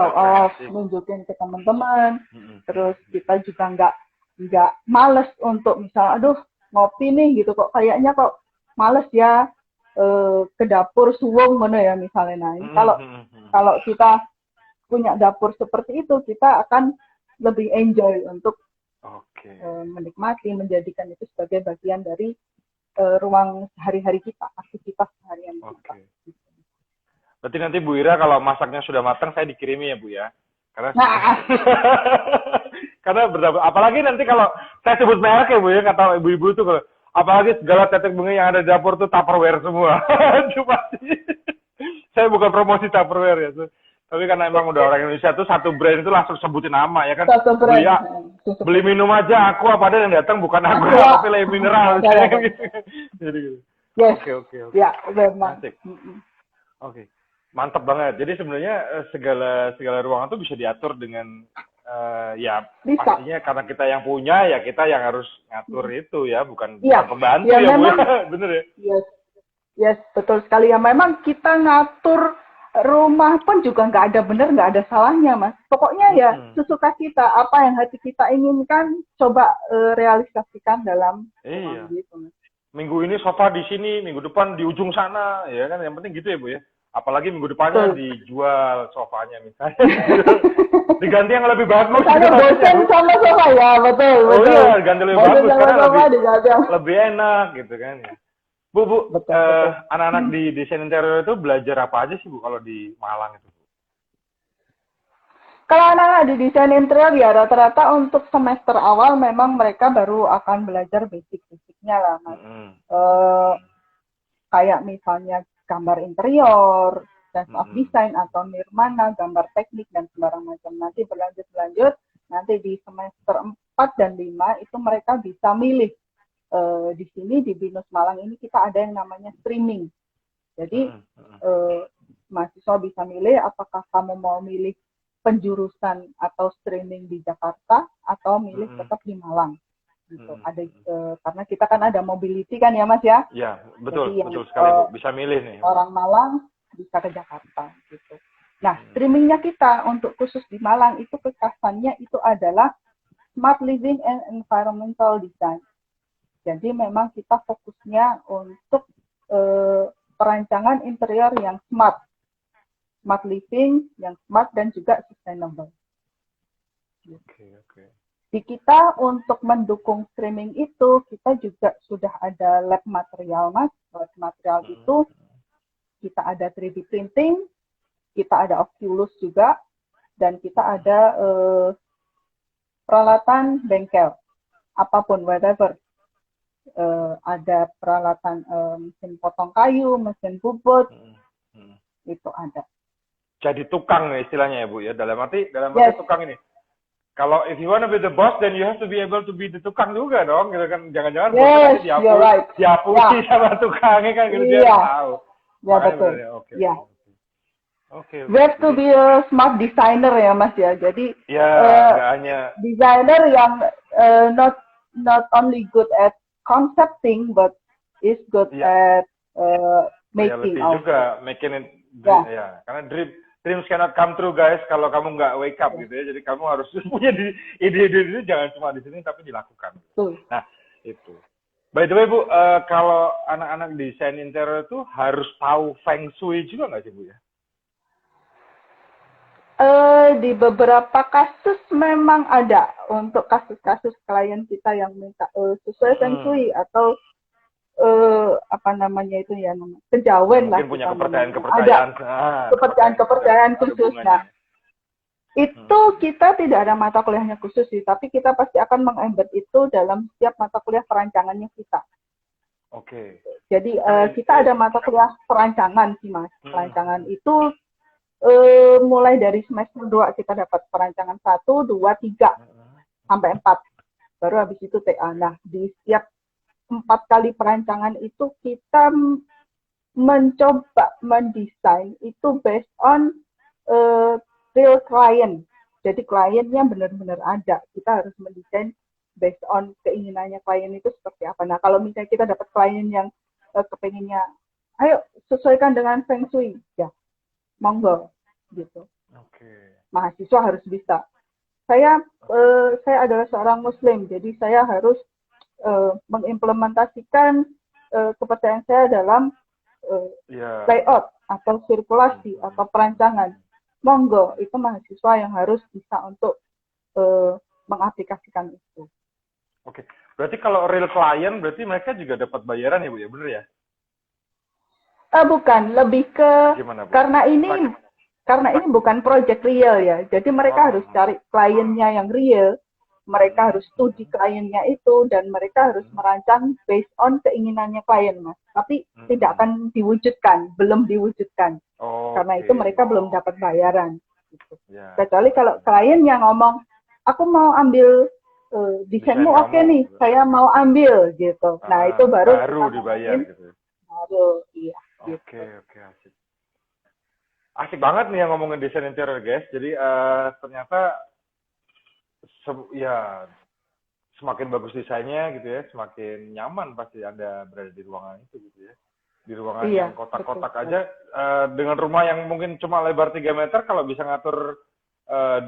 nunjukin ke teman-teman. Terus kita juga nggak males untuk misal, aduh ngopi nih gitu kok kayaknya kok males ya ke dapur suwung mana ya misalnya. Nah, kalau kita punya dapur seperti itu, kita akan lebih enjoy untuk menikmati, menjadikan itu sebagai bagian dari ruang sehari-hari kita, aktivitas seharian kita. Berarti nanti Bu Ira kalau masaknya sudah matang saya dikirimi ya Bu ya. Karena Nah, karena apalagi nanti kalau saya sebut merek ya Bu ya, kata ibu-ibu tuh kalau apalagi segala tetek bengek yang ada di dapur tuh Tupperware semua. Itu pasti. Saya bukan promosi Tupperware ya. Tapi karena emang udah orang Indonesia tuh satu brand itu langsung sebutin nama ya kan. satu Beli, brand. beli minum aja aku apa ada yang datang bukan aku Aqua. tapi lain mineral. Ya, ya. Gitu. Jadi gitu. Yes. Oke. Ya, memang. Asik. Oke. Mantap banget. Jadi sebenarnya segala ruangan tuh bisa diatur dengan ya Bisa. pastinya karena kita yang punya ya kita yang harus ngatur itu ya bukan Iya. pembantu Ya, ya Bu. memang. Bener ya? Yes. Yes, betul sekali ya. Memang kita ngatur rumah pun juga nggak ada benar, nggak ada salahnya, Mas. Pokoknya ya sesuka kita, apa yang hati kita inginkan, coba realisasikan dalam Iya. rumah gitu, Mas. Minggu ini sofa di sini, minggu depan di ujung sana, ya kan? Yang penting gitu ya Bu ya. Apalagi minggu depannya dijual sofanya misalnya. Diganti yang lebih bagus. Misalnya bosen sama sofa ya, betul. Oh iya, ganti lebih bagus karena lebih enak gitu kan ya. Bu, betul. anak-anak di desain interior itu belajar apa aja sih Bu kalau di Malang itu? Kalau anak-anak di desain interior ya rata-rata untuk semester awal memang mereka baru akan belajar basic-basicnya lah, Mas. Kayak misalnya gambar interior, sense of design atau nirmana, gambar teknik dan sembarang macam. Nanti berlanjut, nanti di semester 4 dan 5 itu mereka bisa milih. Di sini di BINUS Malang ini kita ada yang namanya streaming. Jadi mahasiswa bisa milih apakah kamu mau milih penjurusan atau streaming di Jakarta atau milih tetap di Malang. Gitu. Ada karena kita kan ada mobility kan ya Mas ya? Iya, betul, jadi betul sekali Bu. Bisa milih nih. Orang Malang bisa ke Jakarta gitu. Nah, streamingnya kita untuk khusus di Malang itu kekasannya itu adalah Smart Living and Environmental Design. Jadi memang kita fokusnya untuk perancangan interior yang smart living, yang smart dan juga sustainable. Oke. Di kita untuk mendukung streaming itu, kita juga sudah ada lab material, Mas. Lab material itu kita ada 3D printing, kita ada Oculus juga, dan kita ada peralatan bengkel, apapun, whatever. Ada peralatan mesin potong kayu, mesin bubut, itu ada. Jadi tukang istilahnya ya Bu ya, dalam arti Yes. tukang ini. Kalau if you wanna be the boss, then you have to be able to be the tukang juga dong, gitu kan? Jangan-jangan Yes, you're right. diapusi sama tukangnya kan, gitu dia tahu. Ya betul. Oke. Ya. Okay. We have to be a smart designer ya Mas ya. Jadi nggak hanya designer yang not only good at concepting but is good at making juga, making it ya. Karena dreams cannot come true guys kalau kamu nggak wake up gitu ya. Jadi kamu harus punya ide-ide itu jangan cuma di sini tapi dilakukan. Nah, itu. By the way Bu, kalau anak-anak desain interior itu harus tahu Feng Shui juga nggak sih Bu ya? Di beberapa kasus memang ada untuk kasus-kasus klien kita yang minta sesuai Feng Shui atau apa namanya itu ya kejawen lah. Mungkin punya kepercayaan khusus. Nah, itu kita tidak ada mata kuliahnya khusus sih, tapi kita pasti akan mengembed itu dalam setiap mata kuliah perancangannya kita. Oke. Jadi kita ada mata kuliah perancangan sih Mas. Perancangan itu mulai dari semester 2 kita dapat perancangan 1, 2, 3 sampai 4. Baru habis itu TA. Nah, di setiap 4 kali perancangan itu kita mencoba mendesain itu based on real client. Jadi kliennya benar-benar ada. Kita harus mendesain based on keinginannya klien itu seperti apa. Nah, kalau misalnya kita dapat klien yang kepenginnya, ayo sesuaikan dengan Feng Shui, ya monggo gitu. Mahasiswa harus bisa. Saya adalah seorang Muslim, jadi saya harus mengimplementasikan kepercayaan saya dalam layout atau sirkulasi atau perancangan. Monggo, itu mahasiswa yang harus bisa untuk mengaplikasikan itu. Oke, berarti kalau real client berarti mereka juga dapat bayaran ya Bu ya, bener ya? Bukan, lebih ke Gimana, Bu? karena ini Praktek. karena ini bukan project real ya. Jadi mereka harus Oh. cari kliennya yang real. Mereka Hmm. harus studi kliennya itu dan mereka harus merancang based on keinginannya klien, Mas. Tapi tidak Hmm. akan diwujudkan, belum diwujudkan. Karena itu Oke. mereka belum dapat bayaran. Gitu. Ya. Kecuali kalau klien yang ngomong, aku mau ambil Desain desainmu oke kamu. nih, saya mau ambil gitu. Nah itu baru Baru kita dibayar ngomongin, gitu. baru iya Oke, gitu. oke, asik. Asik banget nih yang ngomongin desain interior, guys. Jadi ternyata ya semakin bagus desainnya gitu ya, semakin nyaman pasti Anda berada di ruangan itu gitu ya. Di ruangan Iya, yang betul. kotak-kotak aja dengan rumah yang mungkin cuma lebar 3 meter kalau bisa ngatur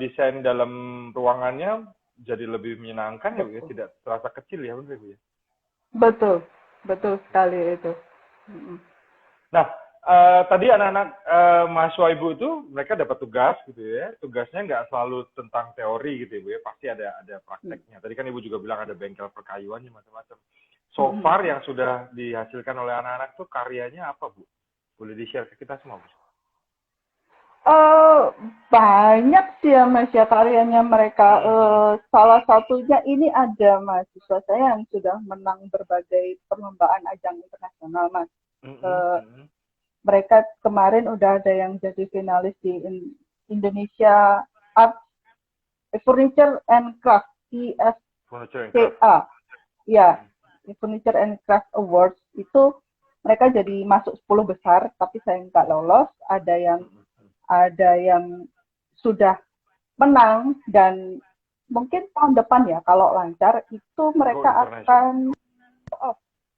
desain dalam ruangannya jadi lebih menyenangkan ya, Bu ya, Betul. tidak terasa kecil ya, benar Bu ya. Betul, betul sekali itu. Mm-mm. Nah, tadi anak-anak mahasiswa Ibu itu mereka dapat tugas gitu ya. Tugasnya nggak selalu tentang teori gitu ya, Bu ya. Pasti ada prakteknya. Tadi kan Ibu juga bilang ada bengkel perkayuannya macam-macam. So far yang sudah dihasilkan oleh anak-anak tuh karyanya apa, Bu? Boleh di-share ke kita semua, Bu? Eh, banyak sih ya Mas ya karyanya mereka. Salah satunya ini ada mahasiswa saya yang sudah menang berbagai perlombaan ajang internasional Mas. Eh, mereka kemarin udah ada yang jadi finalis di Indonesia Art Furniture and Craft Furniture and craft. IFCA. Ya, Furniture and Craft Awards itu mereka jadi masuk 10 besar, tapi saya nggak lolos. Ada yang sudah menang dan mungkin tahun depan ya kalau lancar itu Go mereka international. akan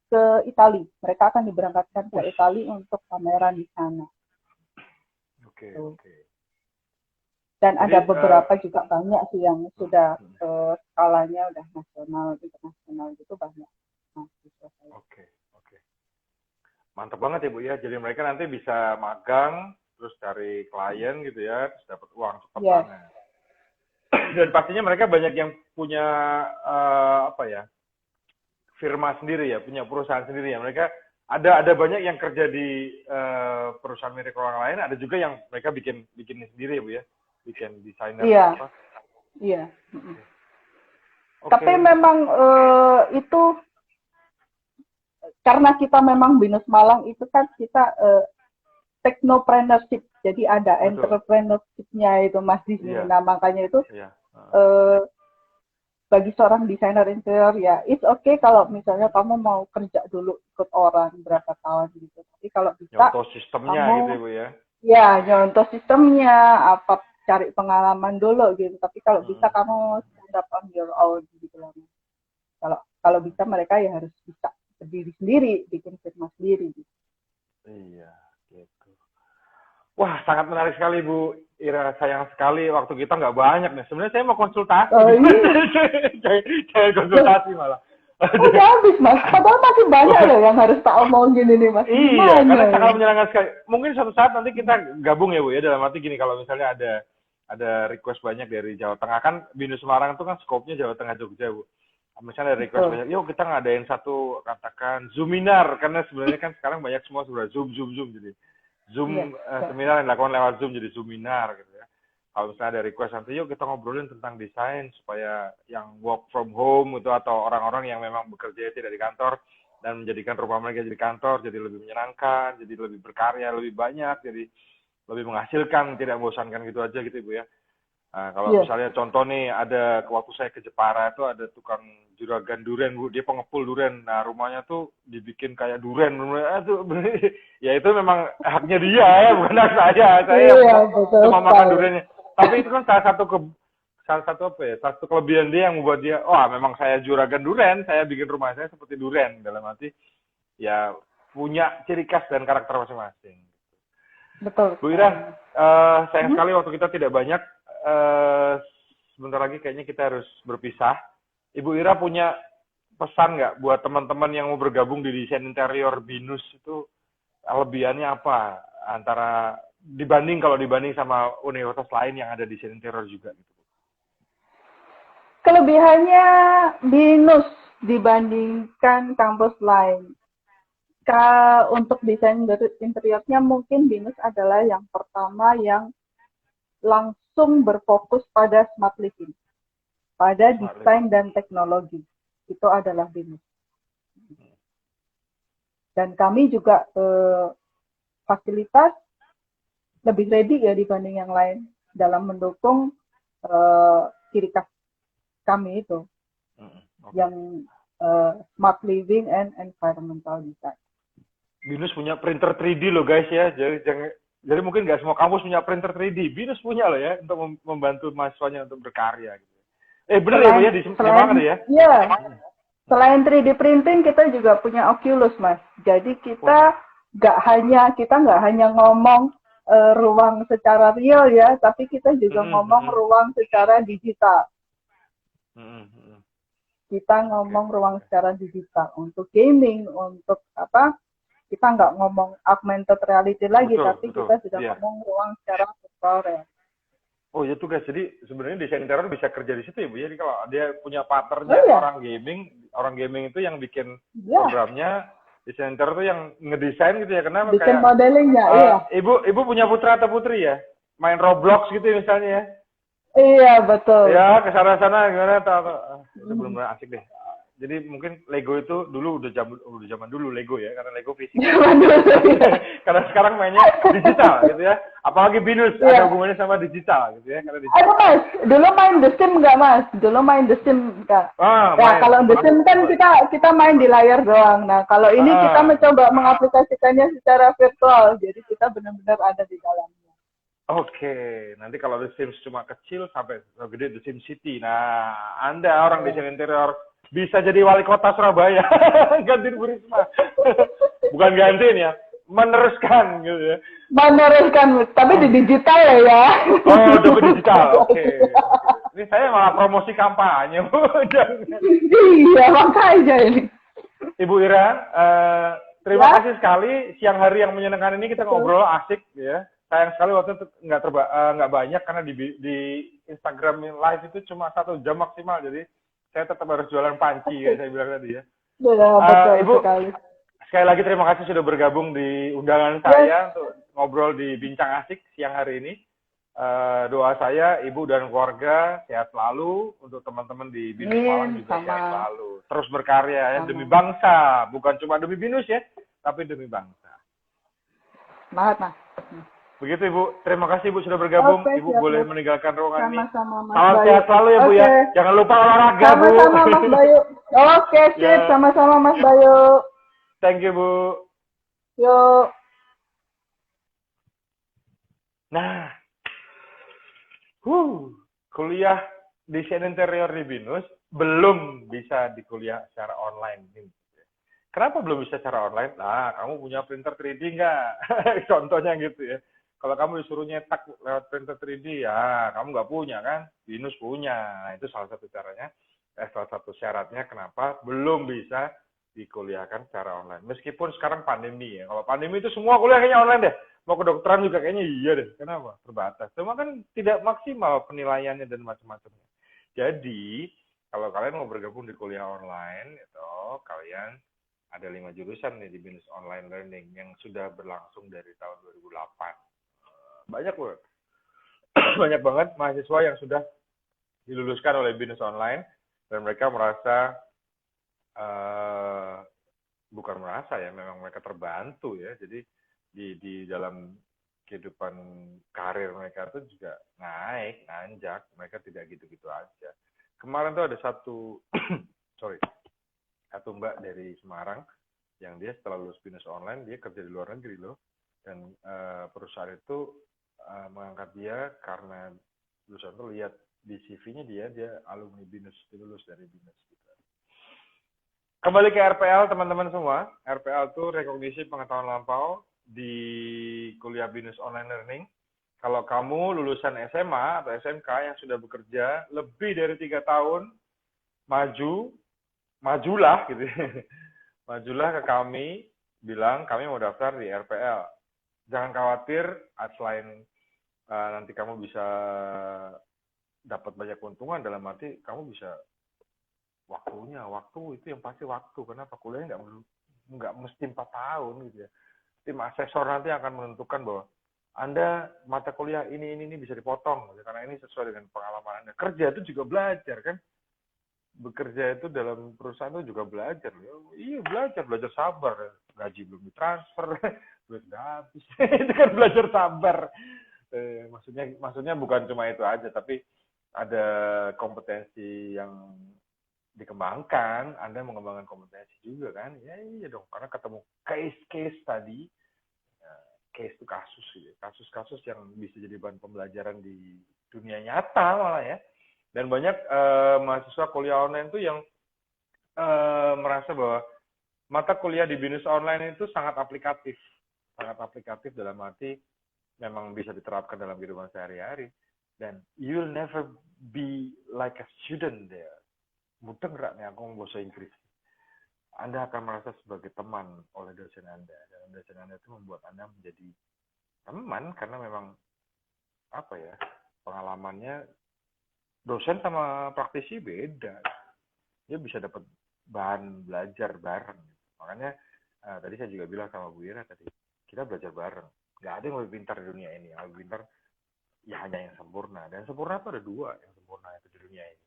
ke Italia. Mereka akan diberangkatkan ke Ush. Italia untuk pameran di sana. Oke, Tuh. oke. Dan Jadi, ada beberapa juga banyak sih yang sudah skalanya udah nasional, internasional gitu banyak. Mahasiswa saya. Oke, oke. Mantap banget ya, Bu ya. Jadi mereka nanti bisa magang, terus cari klien gitu ya, terus dapat uang cepat Yes. banget. Dan pastinya mereka banyak yang punya apa ya, firma sendiri ya, punya perusahaan sendiri ya. Mereka ada banyak yang kerja di perusahaan milik orang lain, ada juga yang mereka bikin sendiri ya, Bu ya. Bikin desainer Iya, apa. iya. Oke. Tapi memang itu karena kita memang Binus Malang itu kan kita technopreneurship, jadi ada Betul. entrepreneurship-nya itu Mas di sini. Iya. Nah makanya itu Iya. bagi seorang desainer interior ya, it's okay kalau misalnya kamu mau kerja dulu ikut orang berapa tahun gitu. Tapi kalau bisa Nyontoh sistemnya kamu gitu ya, Bu ya. ya nyontoh sistemnya, apa cari pengalaman dulu gitu. Tapi kalau bisa kamu stand up on your own gitu loh. Kalau bisa mereka ya harus bisa berdiri sendiri, bikin firma sendiri. Gitu. Iya, gitu. Wah, sangat menarik sekali Bu Ira. Sayang sekali waktu kita nggak banyak nih. Sebenarnya saya mau konsultasi. Jangan konsultasi malah. Udah habis Mas, padahal masih banyak loh yang harus tak omongin ini Mas. Iya, Gimana karena ya? sangat menyenangkan sekali. Mungkin suatu saat nanti kita gabung ya Bu ya, dalam arti gini, kalau misalnya ada request banyak dari Jawa Tengah, kan Binus Semarang itu kan skopnya Jawa Tengah Jogja Bu. Misalnya ada request banyak, yuk kita ngadain satu katakan Zoominar, karena sebenarnya kan sekarang banyak semua sudah Zoom jadi Zoom seminar yang dilakukan lewat Zoom jadi Zoominar gitu ya. Kalau misalnya ada request nanti yuk kita ngobrolin tentang desain supaya yang work from home itu atau orang-orang yang memang bekerja tidak di kantor dan menjadikan rumah mereka jadi kantor jadi lebih menyenangkan, jadi lebih berkarya, lebih banyak, jadi lebih menghasilkan, tidak membosankan gitu aja gitu Ibu ya. Nah, kalau misalnya contoh nih ada waktu saya ke Jepara itu ada tukang juragan durian Bu, dia pengepul durian. Nah rumahnya tuh dibikin kayak durian, ya itu memang haknya dia ya, bukan hak saya. Saya cuma makan duriannya. Tapi itu kan salah satu apa ya, salah satu kelebihan dia yang membuat dia, memang saya juragan durian, saya bikin rumah saya seperti durian dalam arti ya punya ciri khas dan karakter masing-masing. Betul. Bu Ira, sayang sekali waktu kita tidak banyak. Sebentar lagi kayaknya kita harus berpisah. Ibu Ira punya pesan nggak buat teman-teman yang mau bergabung di desain interior Binus itu kelebihannya apa antara kalau dibanding sama universitas lain yang ada desain interior juga gitu. Kelebihannya Binus dibandingkan kampus lain. untuk desain interiornya mungkin BINUS adalah yang pertama yang langsung berfokus pada smart living, pada desain dan teknologi. Itu adalah BINUS. Dan kami juga fasilitas lebih ready ya dibanding yang lain dalam mendukung ciri khas kami itu yang smart living and environmental design. BINUS punya printer 3D loh guys ya, jadi mungkin nggak semua kampus punya printer 3D, BINUS punya loh ya untuk membantu mahasiswanya untuk berkarya. Gitu. Bener ya Bu ya, di Semarang ya? Iya. Selain 3D printing, kita juga punya Oculus, Mas. Jadi kita nggak hanya ngomong ruang secara real ya, tapi kita juga ngomong ruang secara digital. Kita ngomong ruang secara digital untuk gaming, untuk apa? Kita nggak ngomong augmented reality lagi, tapi kita sudah ngomong ruang secara virtual reality. Oh ya tuh guys, jadi sebenarnya desain interior bisa kerja di situ ya Bu. Jadi kalau dia punya partnernya orang gaming itu yang bikin programnya, desain interior itu yang ngedesain gitu ya. Kenapa? Desain modelingnya, iya. Ibu punya putra atau putri ya? Main Roblox gitu ya misalnya ya? Iya betul. Ya kesana-sana gimana? Itu benar-benar asik deh. Jadi mungkin Lego itu dulu udah zaman dulu Lego ya, karena Lego fisik. Karena sekarang mainnya digital gitu ya. Apalagi BINUS ada hubungannya sama digital gitu ya. Karena digital. Aduh Mas, dulu main The Sims nggak Mas? Dulu main The Sims nggak? Kalau The Sims kan kita main di layar doang. Nah kalau ini kita mencoba mengaplikasikannya secara virtual, jadi kita benar-benar ada di dalamnya. Oke, nanti kalau The Sims cuma kecil sampai gede The Sims City. Nah, Anda orang desain interior bisa jadi wali kota Surabaya, gantiin Bu Risma. Bukan gantiin ya, meneruskan gitu ya. Meneruskan, tapi di digital ya. Oh, udah digital, oke. Ini saya malah promosi kampanye, Bu. Iya, makanya ini. Ibu Ira, terima kasih sekali. Siang hari yang menyenangkan ini kita ngobrol asik ya. Sayang sekali waktu itu nggak banyak karena di Instagram live itu cuma 1 jam maksimal, jadi saya tetap harus jualan panci kayak saya bilang tadi ya. Betul Ibu, sekali. Sekali lagi terima kasih sudah bergabung di undangan saya untuk ngobrol di Bincang Asik siang hari ini. Doa saya Ibu dan keluarga sehat selalu, untuk teman-teman di BINUS Malang juga sehat selalu. Terus berkarya ya demi bangsa, bukan cuma demi BINUS ya, tapi demi bangsa. Semangat Mas. Begitu Ibu, terima kasih Ibu sudah bergabung. Ibu boleh meninggalkan ruangan ini. Sama-sama Mas Salam Bayu. sehat selalu ya Bu ya. Jangan lupa olahraga Bu. Sama-sama Mas Bayu. Oke, sip. Sama-sama Mas Bayu. Thank you Bu. Yuk. Nah, kuliah desain interior di BINUS belum bisa dikuliah secara online. Kenapa belum bisa secara online? Nah, kamu punya printer 3D nggak? Contohnya gitu ya. Kalau kamu disuruh nyetak lewat printer 3D, ya kamu nggak punya kan? BINUS punya. Nah, itu salah satu caranya, salah satu syaratnya kenapa belum bisa dikuliahkan secara online. Meskipun sekarang pandemi ya. Kalau pandemi itu semua kuliah kayaknya online deh. Mau kedokteran juga kayaknya iya deh. Kenapa? Terbatas. Cuma kan tidak maksimal penilaiannya dan macam-macamnya. Jadi, kalau kalian mau bergabung di kuliah online, itu kalian ada 5 jurusan nih di BINUS Online Learning yang sudah berlangsung dari tahun 2008. Banyak loh. Banyak banget mahasiswa yang sudah diluluskan oleh BINUS Online dan mereka merasa bukan merasa ya, memang mereka terbantu ya. Jadi di dalam kehidupan karir mereka itu juga nanjak, mereka tidak gitu-gitu aja. Kemarin tuh ada satu mbak dari Semarang yang dia setelah lulus BINUS Online dia kerja di luar negeri loh, dan perusahaan itu mengangkat dia karena perusahaan itu lihat di CV-nya dia alumni BINUS, dia lulus dari BINUS gitu. Kembali ke RPL teman-teman semua. RPL itu rekognisi pengetahuan lampau di kuliah BINUS Online Learning. Kalau kamu lulusan SMA atau SMK yang sudah bekerja lebih dari 3 tahun, majulah gitu. Majulah ke kami, bilang kami mau daftar di RPL. Jangan khawatir, selain nanti kamu bisa dapat banyak keuntungan, dalam arti kamu bisa waktu itu yang pasti waktu. Kenapa? Kuliahnya nggak mesti 4 tahun gitu ya. Tim asesor nanti akan menentukan bahwa Anda mata kuliah ini bisa dipotong gitu, karena ini sesuai dengan pengalaman Anda. Kerja itu juga belajar kan. Bekerja itu dalam perusahaan itu juga belajar. Iya belajar sabar. Gaji belum ditransfer, duit udah habis. Itu kan belajar sabar. Maksudnya bukan cuma itu aja, tapi ada kompetensi yang dikembangkan. Anda mengembangkan kompetensi juga kan? Ya iya dong, karena ketemu case-case tadi. Case itu kasus gitu. Kasus-kasus yang bisa jadi bahan pembelajaran di dunia nyata malah ya. Dan banyak mahasiswa kuliah online itu yang merasa bahwa mata kuliah di BINUS online itu sangat aplikatif. Sangat aplikatif dalam arti memang bisa diterapkan dalam kehidupan sehari-hari. Dan you'll never be like a student there. Mudeng nggak nih aku ngomong bahasa Inggris. Anda akan merasa sebagai teman oleh dosen Anda. Dan dosen Anda itu membuat Anda menjadi teman karena memang apa ya, pengalamannya dosen sama praktisi beda. Dia bisa dapat bahan belajar bareng. Makanya tadi saya juga bilang sama Bu Ira tadi, kita belajar bareng. Nggak ada yang lebih pintar di dunia ini. Yang lebih pintar ya hanya yang sempurna. Dan sempurna itu ada dua yang sempurna itu di dunia ini.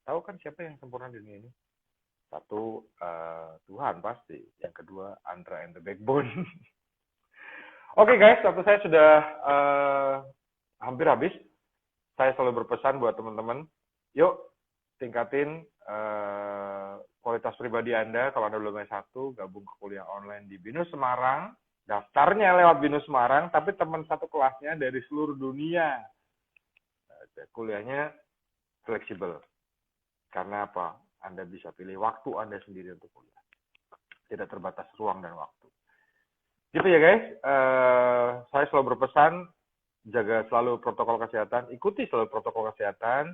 Tahu kan siapa yang sempurna di dunia ini? Satu, Tuhan pasti. Yang kedua, Andra and the Backbone. Oke guys, waktu saya sudah hampir habis. Saya selalu berpesan buat teman-teman, yuk tingkatin kualitas pribadi Anda. Kalau Anda belum S1, gabung ke kuliah online di BINUS Semarang. Daftarnya lewat BINUS Semarang, tapi teman satu kelasnya dari seluruh dunia. Kuliahnya fleksibel. Karena apa? Anda bisa pilih waktu Anda sendiri untuk kuliah. Tidak terbatas ruang dan waktu. Gitu ya guys. Saya selalu berpesan, jaga selalu protokol kesehatan. Ikuti selalu protokol kesehatan.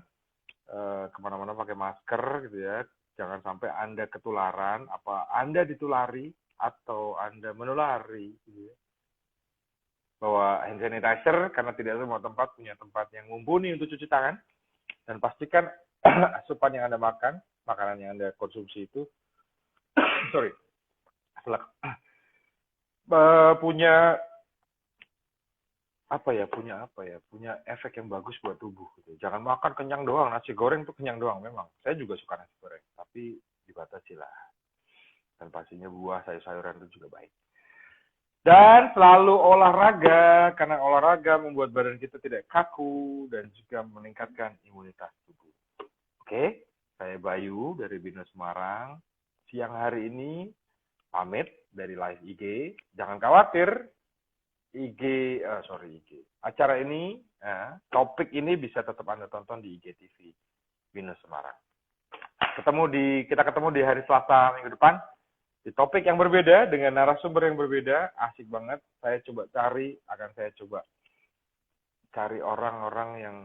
Kemana-mana pakai masker gitu ya. Jangan sampai Anda ketularan. Apa Anda ditulari atau Anda menulari. Gitu ya. Bawa hand sanitizer, karena tidak semua tempat punya tempat yang mumpuni untuk cuci tangan. Dan pastikan asupan yang Anda makan, makanan yang Anda konsumsi itu punya efek yang bagus buat tubuh gitu. Jangan makan kenyang doang. Nasi goreng tuh kenyang doang memang. Saya juga suka nasi goreng, tapi dibatasi lah. Dan pastinya buah, sayur-sayuran itu juga baik. Dan selalu olahraga, karena olahraga membuat badan kita tidak kaku dan juga meningkatkan imunitas tubuh. Oke, saya Bayu dari BINUS Semarang. Siang hari ini pamit dari live IG. Jangan khawatir, acara ini, topik ini bisa tetap Anda tonton di IGTV BINUS Semarang. Kita ketemu di hari Selasa minggu depan di topik yang berbeda dengan narasumber yang berbeda. Asik banget. Saya coba cari orang-orang yang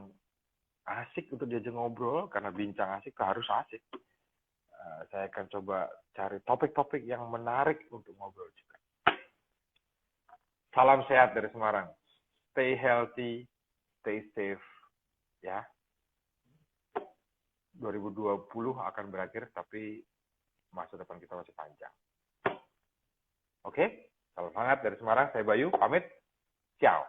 asik untuk diajak ngobrol, karena bincang asik harus asik. Saya akan coba cari topik-topik yang menarik untuk ngobrol juga. Salam sehat dari Semarang. Stay healthy, stay safe, ya. 2020 akan berakhir, tapi masa depan kita masih panjang. Oke, salam hangat dari Semarang. Saya Bayu, pamit. Ciao.